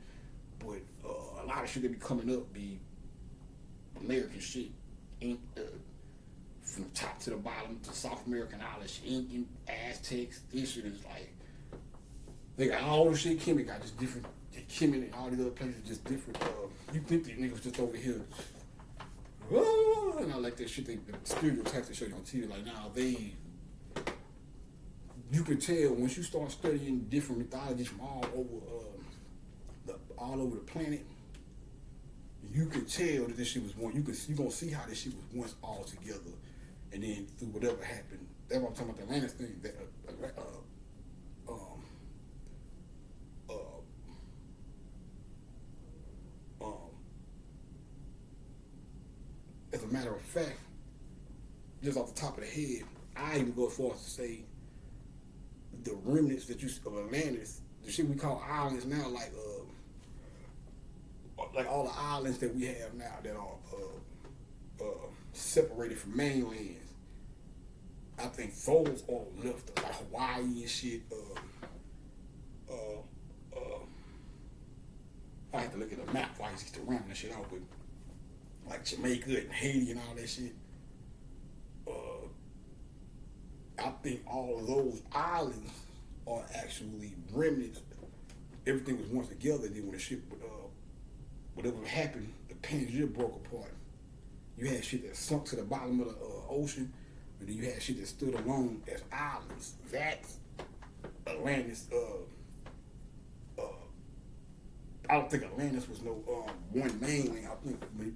But a lot of shit that be coming up be American shit, from the top to the bottom to South American Irish, Incan, Aztecs. This shit is like, they got all the shit. Kemet got just different. Kemet and all these other places just different. You think these niggas just over here, and I like that shit. The stereotypes they show you on TV. Like now you can tell once you start studying different mythologies from all over the planet. You can tell that this shit was one. You gonna see how this shit was once all together, and then through whatever happened. That's what I'm talking about, the Atlantis thing. That as a matter of fact, just off the top of the head, I even go as far as to say the remnants of Atlantis, the shit we call islands now, like all the islands that we have now that are separated from mainlands. I think those are left, like Hawaii and shit. I have to look at the map before I used to round that shit out, but like Jamaica and Haiti and all that shit. I think all of those islands are actually remnants. Everything was once together, then when the shit, whatever happened, the Pangea broke apart. You had shit that sunk to the bottom of the ocean, and then you had shit that stood alone as islands. That's Atlantis. I don't think Atlantis was no one mainland. I think when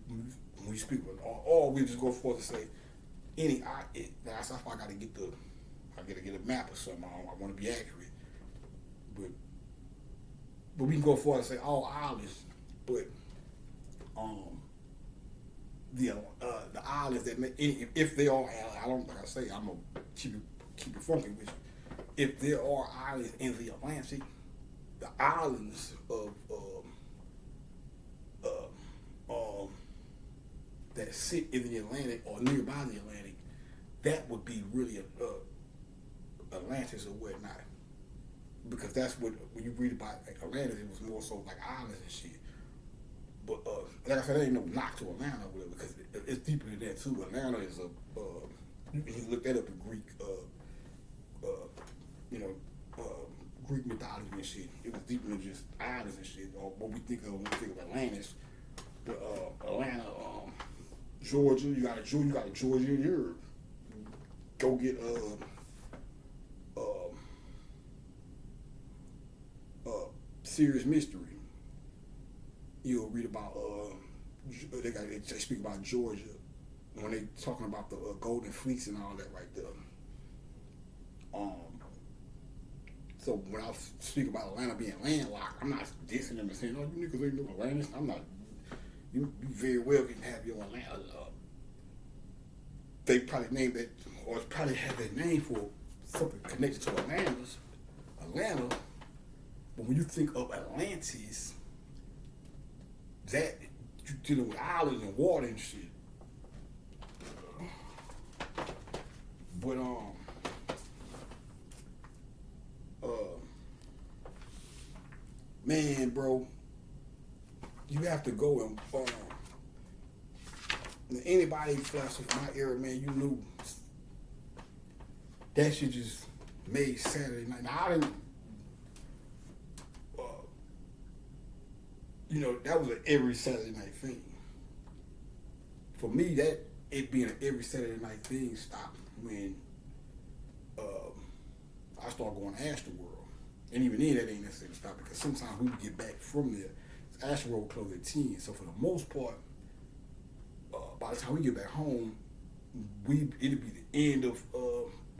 we speak about, or we just go forth to say any. That's why I gotta get a map or something. I want to be accurate, but we can go forth and say all islands, but the islands that if they are, I don't like I say, I'm gonna keep it funky with you. If there are islands in the Atlantic, the islands of that sit in the Atlantic or nearby the Atlantic, that would be really Atlantis or whatnot. Because that's what, when you read about Atlantis, it was more so like islands and shit. But like I said, there ain't no knock to Atlanta or whatever, because it's deeper than that too. Atlanta is you can look that up in Greek, Greek mythology and shit. It was deeper than just islands and shit, or what we think of when we think of Atlantis. But Atlanta, Georgia, you got a Georgia in Europe. Go get Serious Mystery. You'll read about they speak about Georgia when they talking about the golden fleece and all that right there. So when I speak about Atlanta being landlocked, I'm not dissing them and saying, "Oh, you niggas ain't no Atlantis." I'm not. You very well can have your Atlanta. They probably named that, or probably had that name for something connected to Atlanta. But when you think of Atlantis, that you're dealing with islands and water and shit. But man, bro, you have to go and anybody from my era, man, you knew that shit just made Saturday night. Now I didn't, that was an every Saturday night thing. For me, that it being an every Saturday night thing stopped when I started going to Astroworld. And even then, that ain't necessarily stopped because sometimes we would get back from there. Astroworld would close at 10. So for the most part, by the time we get back home, it'd be the end of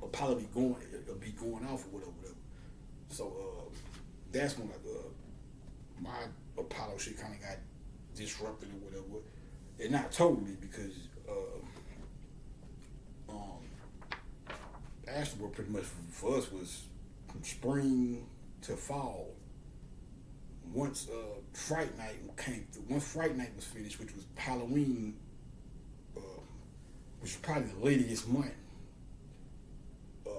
Apollo be going off or whatever. So that's when my Apollo shit kind of got disrupted or whatever. And not totally, because Astro pretty much for us was from spring to fall. Once Fright Night once Fright Night was finished, which was Halloween, which was probably the latest month. I'm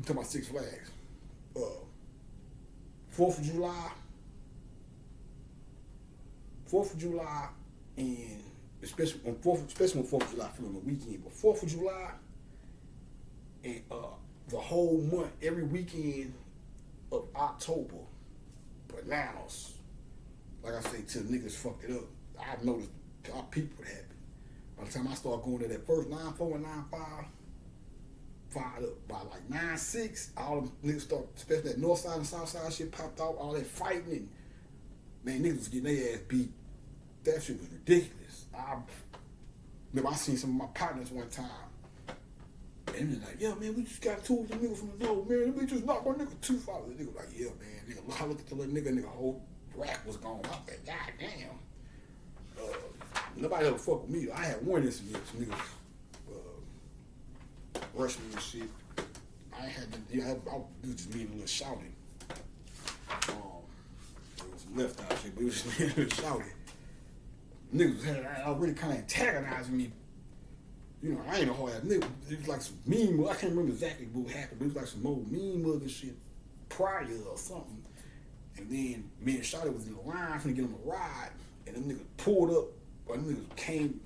talking about Six Flags. 4th of July, and especially when 4th of July fell on the weekend, but 4th of July and the whole month, every weekend of October, bananas. Like I say, till niggas fucked it up. I noticed our people would happen. By the time I started going to that first 9-4 and 9-5, fired up. By like 9-6, all them niggas started, especially that north side and south side shit popped out, all that fighting, and man, niggas was getting their ass beat. That shit was ridiculous. I remember I seen some of my partners one time, and they're like, yeah, man, we just got two of the niggas from the door, man. We just knocked my nigga too far. The nigga like, yeah, man. Nigga, I looked at the little nigga, whole rack was gone. I was like, god damn. Nobody ever fuck with me. I had one incident, some niggas rushed me and shit. I had to, I was just me a little shouting. It was some left out shit, but it was just me a little shouting. Niggas had already kind of antagonizing me. You know, I ain't a hard ass nigga. It was like some mean, I can't remember exactly what happened, but it was like some old mean mother shit prior or something. And then me and Shotty was in the line finna get him a ride, and them niggas pulled up, or them niggas came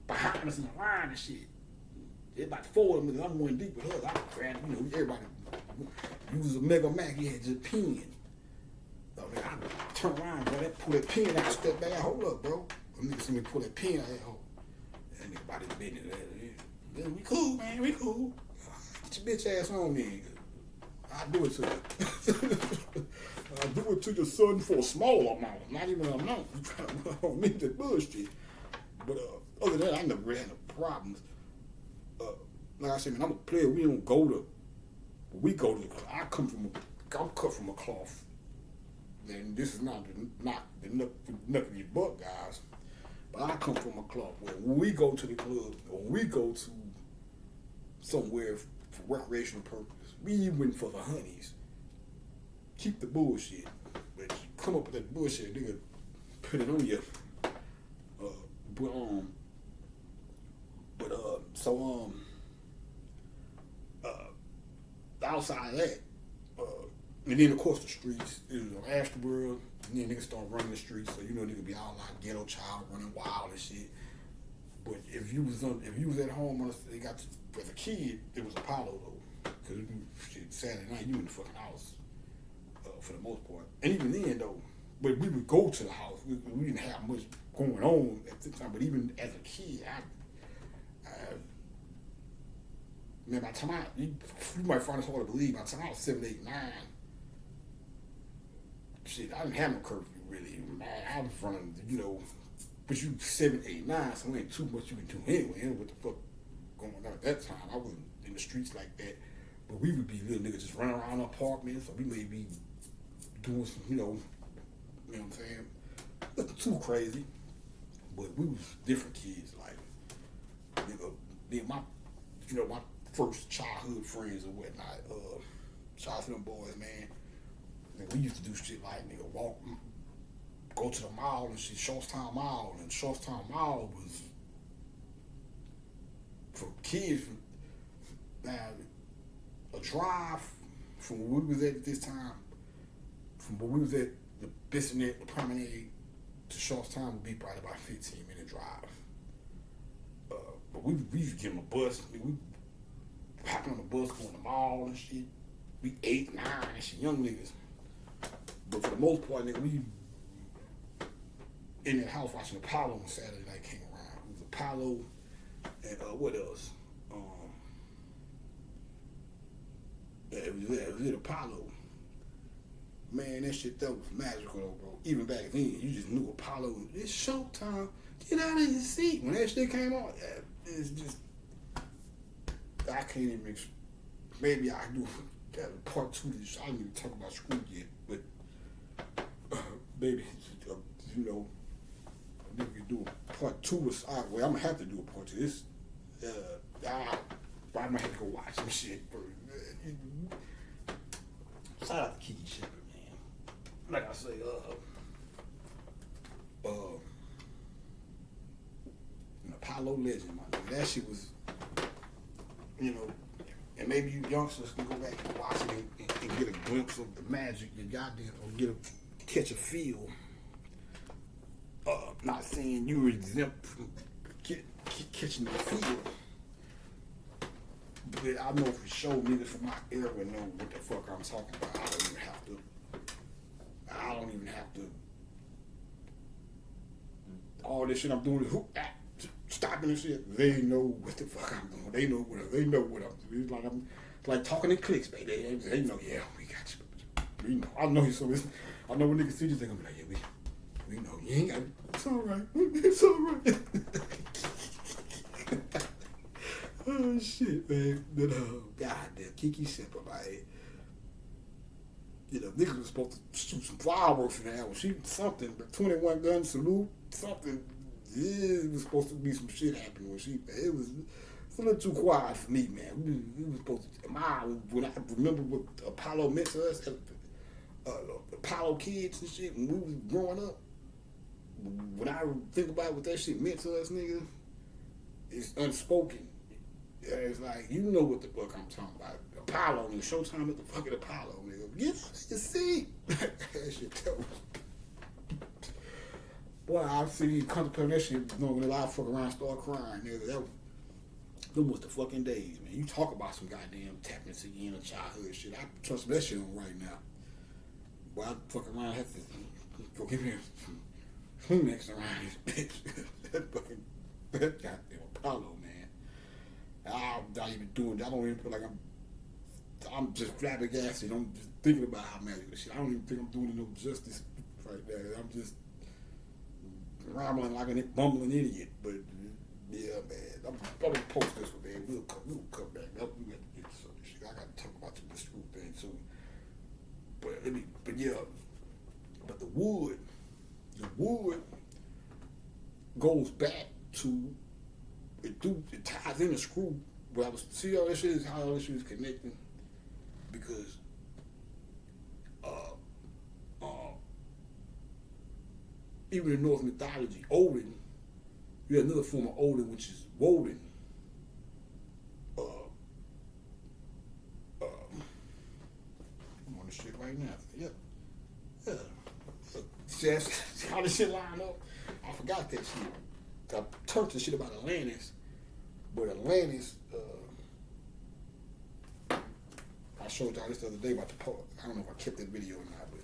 behind us in the line and shit. It about 4 of them niggas, I'm going deep with her. I grabbed, you know, everybody. You was a Mega Mac, he had just pin. So man, I turn around, bro, pull that pin out, step back, hold up, bro. Them niggas see me pull that pin out, that nigga about his business. We cool, man, we cool. Get your bitch ass on me. I'll do it to you. I'll do it to your son for a small amount, not even an amount. You trying to don't need that bullshit. But other than that, I never really had no problems. Like I said, man, I'm a player. We don't go to. We go to. I'm cut from a cloth. And this is not the knuckly buck guys, but I come from a cloth where when we go to the club or we go to somewhere for recreational purpose, we went for the honeys. Keep the bullshit, but you come up with that bullshit, nigga, put it on you. Outside of that, and then of course the streets, it was on Ashtaboro, and then niggas start running the streets, so you know niggas be all like ghetto child running wild and shit. But if you was at home, they got as a kid, it was Apollo though, because shit Saturday night you in the fucking house for the most part, and even then though, but we would go to the house. We didn't have much going on at the time, but even as a kid, man, by the time you might find it hard to believe, by the time I was 7, 8, 9, shit, I didn't have no curfew really. Man, I was running, you know, but you 7, 8, 9, so ain't too much you can do anyway. What the fuck going on at that time? I wasn't in the streets like that, but we would be little niggas just running around the apartments, so we may be doing some, you know what I'm saying? Nothing too crazy, but we was different kids, like, nigga, then my first childhood friends or whatnot, shout out to them boys, man. And we used to do shit like, nigga, go to the mall and shit, Shortstown Mall, and Shortstown Mall was for kids, a drive from where we was at this time, from where we was at the Bissonnette, the Promenade, to Shortstown would be probably about a 15-minute drive. But we used to get on a bus, we hopping on the bus, going to the mall and shit. We 8, 9 and shit, young niggas. But for the most part, nigga, we in that house watching Apollo on Saturday night came around. It was Apollo and what else? It was Apollo. Man, that shit that was magical though, bro. Even back then, you just knew Apollo. It's showtime. Get out of your seat. When that shit came on, it's just I can't even. Maybe I do part 2 of this. I didn't even talk about school yet, but maybe, you know, nigga could do a part two. Well, I'm gonna have to do a part two. This, I might have to go watch some shit. Shout out to Kiki Shepard, man. Like I say, an Apollo legend, my nigga. That shit was, you know, and maybe you youngsters can go back and watch it and get a glimpse of the magic you got there, or catch a feel. Not saying you were exempt from catching the feel, but I know for sure niggas from my era know what the fuck I'm talking about. I don't even have to. All this shit I'm doing is stopping and shit. They know what the fuck I'm doing. They know what I'm doing. It's like talking in clicks, baby. They know. Yeah, we got you. We know. I know you. So I know when niggas see this, they gonna be like, yeah, we know. You ain't got it. It's all right. It's all right. Oh shit, man. But goddamn, Kiki Shepard, like, you know, niggas was supposed to shoot some fireworks in there. She something, but 21 gun salute, something. Yeah, it was supposed to be some shit happening when it was a little too quiet for me, man. We was supposed to. When I remember what Apollo meant to us, Apollo kids and shit, when we was growing up. When I think about what that shit meant to us, nigga, it's unspoken. It's like, you know what the fuck I'm talking about. Apollo, nigga, Showtime at the fucking Apollo, nigga. Get out your seat. That shit terrible. Boy, I see contemplating that shit, you know, when I fuck around and start crying, nigga. Them was the fucking days, man. You talk about some goddamn tapping into your inner childhood shit. I trust that shit on right now. Boy, I fuck around and have to go give me some Kleenex around this bitch. that goddamn Apollo, man. I'm not even doing that. I don't even feel like I'm just flabbergasted. I'm just thinking about how magical shit. I don't even think I'm doing it no justice right there. I'm just rambling like a bumbling idiot. But yeah, man. I'm gonna post this one, man. We'll come back. We got to get to some shit. I got to talk about the screw thing too. But the wood goes back to it ties in the screw. But I was see all this shit is how all this shit is connecting, because even in Norse mythology, Odin, you have another form of Odin, which is Woden. I'm on this shit right now. Yep. Yeah. See how this shit line up? I forgot that shit. I talked this shit about Atlantis, but Atlantis, I showed y'all this the other day about I don't know if I kept that video or not, but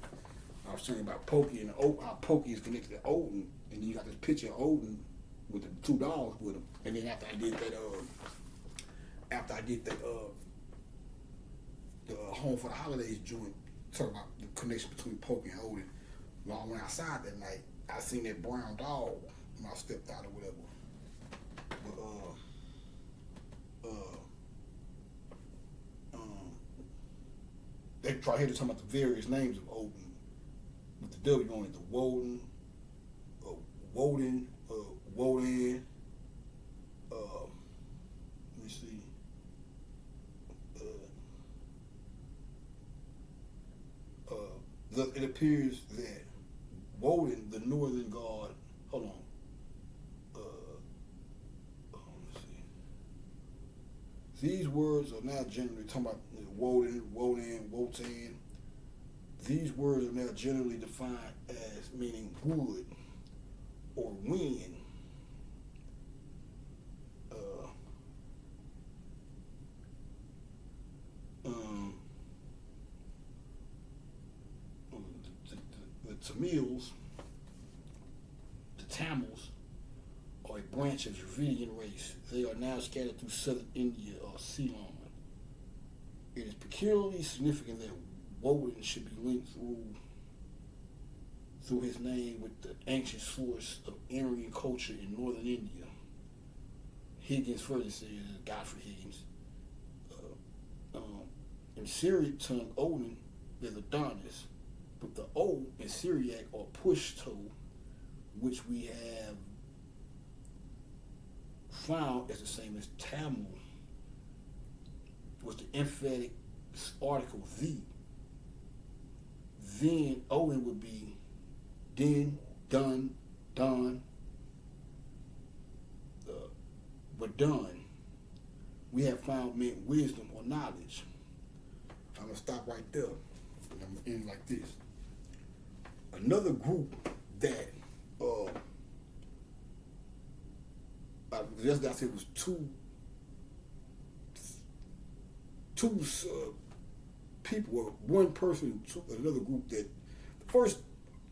I was telling you about Pokey and how Pokey is connected to Odin, and then you got this picture of Odin with the two dogs with him, and then after I did that, the Home for the Holidays joint, talking about the connection between Pokey and Odin. When I went outside that night, I seen that brown dog when I stepped out or whatever. They try here to talk about the various names of Odin with the W on it, the Woden, Woden, let me see. It appears that Woden, the northern god, hold on. Let's see. These words are now generally talking about Woden, Wotan. These words are now generally defined as meaning wood or wind. The Tamils, are a branch of Dravidian race. They are now scattered through southern India or Ceylon. It is peculiarly significant that Woden should be linked through his name with the ancient source of Aryan culture in northern India. Higgins further says, Godfrey Higgins, in Syriac tongue, Odin is Adonis, But the O in Syriac or Pushto, which we have found is the same as Tamil, was the emphatic article the. Then Owen would be din, done, done, but done. We have found meant wisdom or knowledge. I'm gonna stop right there. And I'm gonna end like this. Another group that yesterday I said it was two people, or one person, another group that the first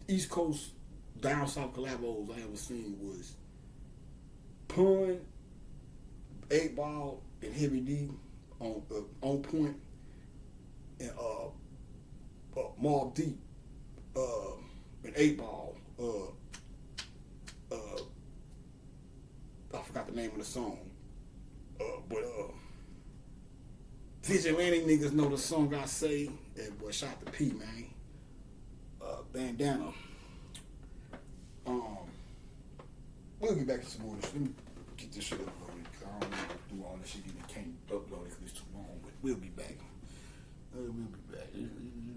East Coast down south collabos I ever seen was Pun, 8 Ball, and Heavy D on point, and Mobb Deep and 8 Ball. I forgot the name of the song, but Vigilante niggas know the song I say. That boy shot the P, man. Bandana. We'll get back to some more of this. Let me get this shit uploaded, because I don't want to do all this shit and I can't upload it because it's too long. But we'll be back.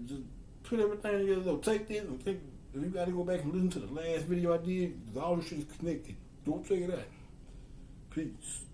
Just put everything together though. Take this and think. If you got to go back and listen to the last video I did, all this shit is connected. Don't check it out. Peace.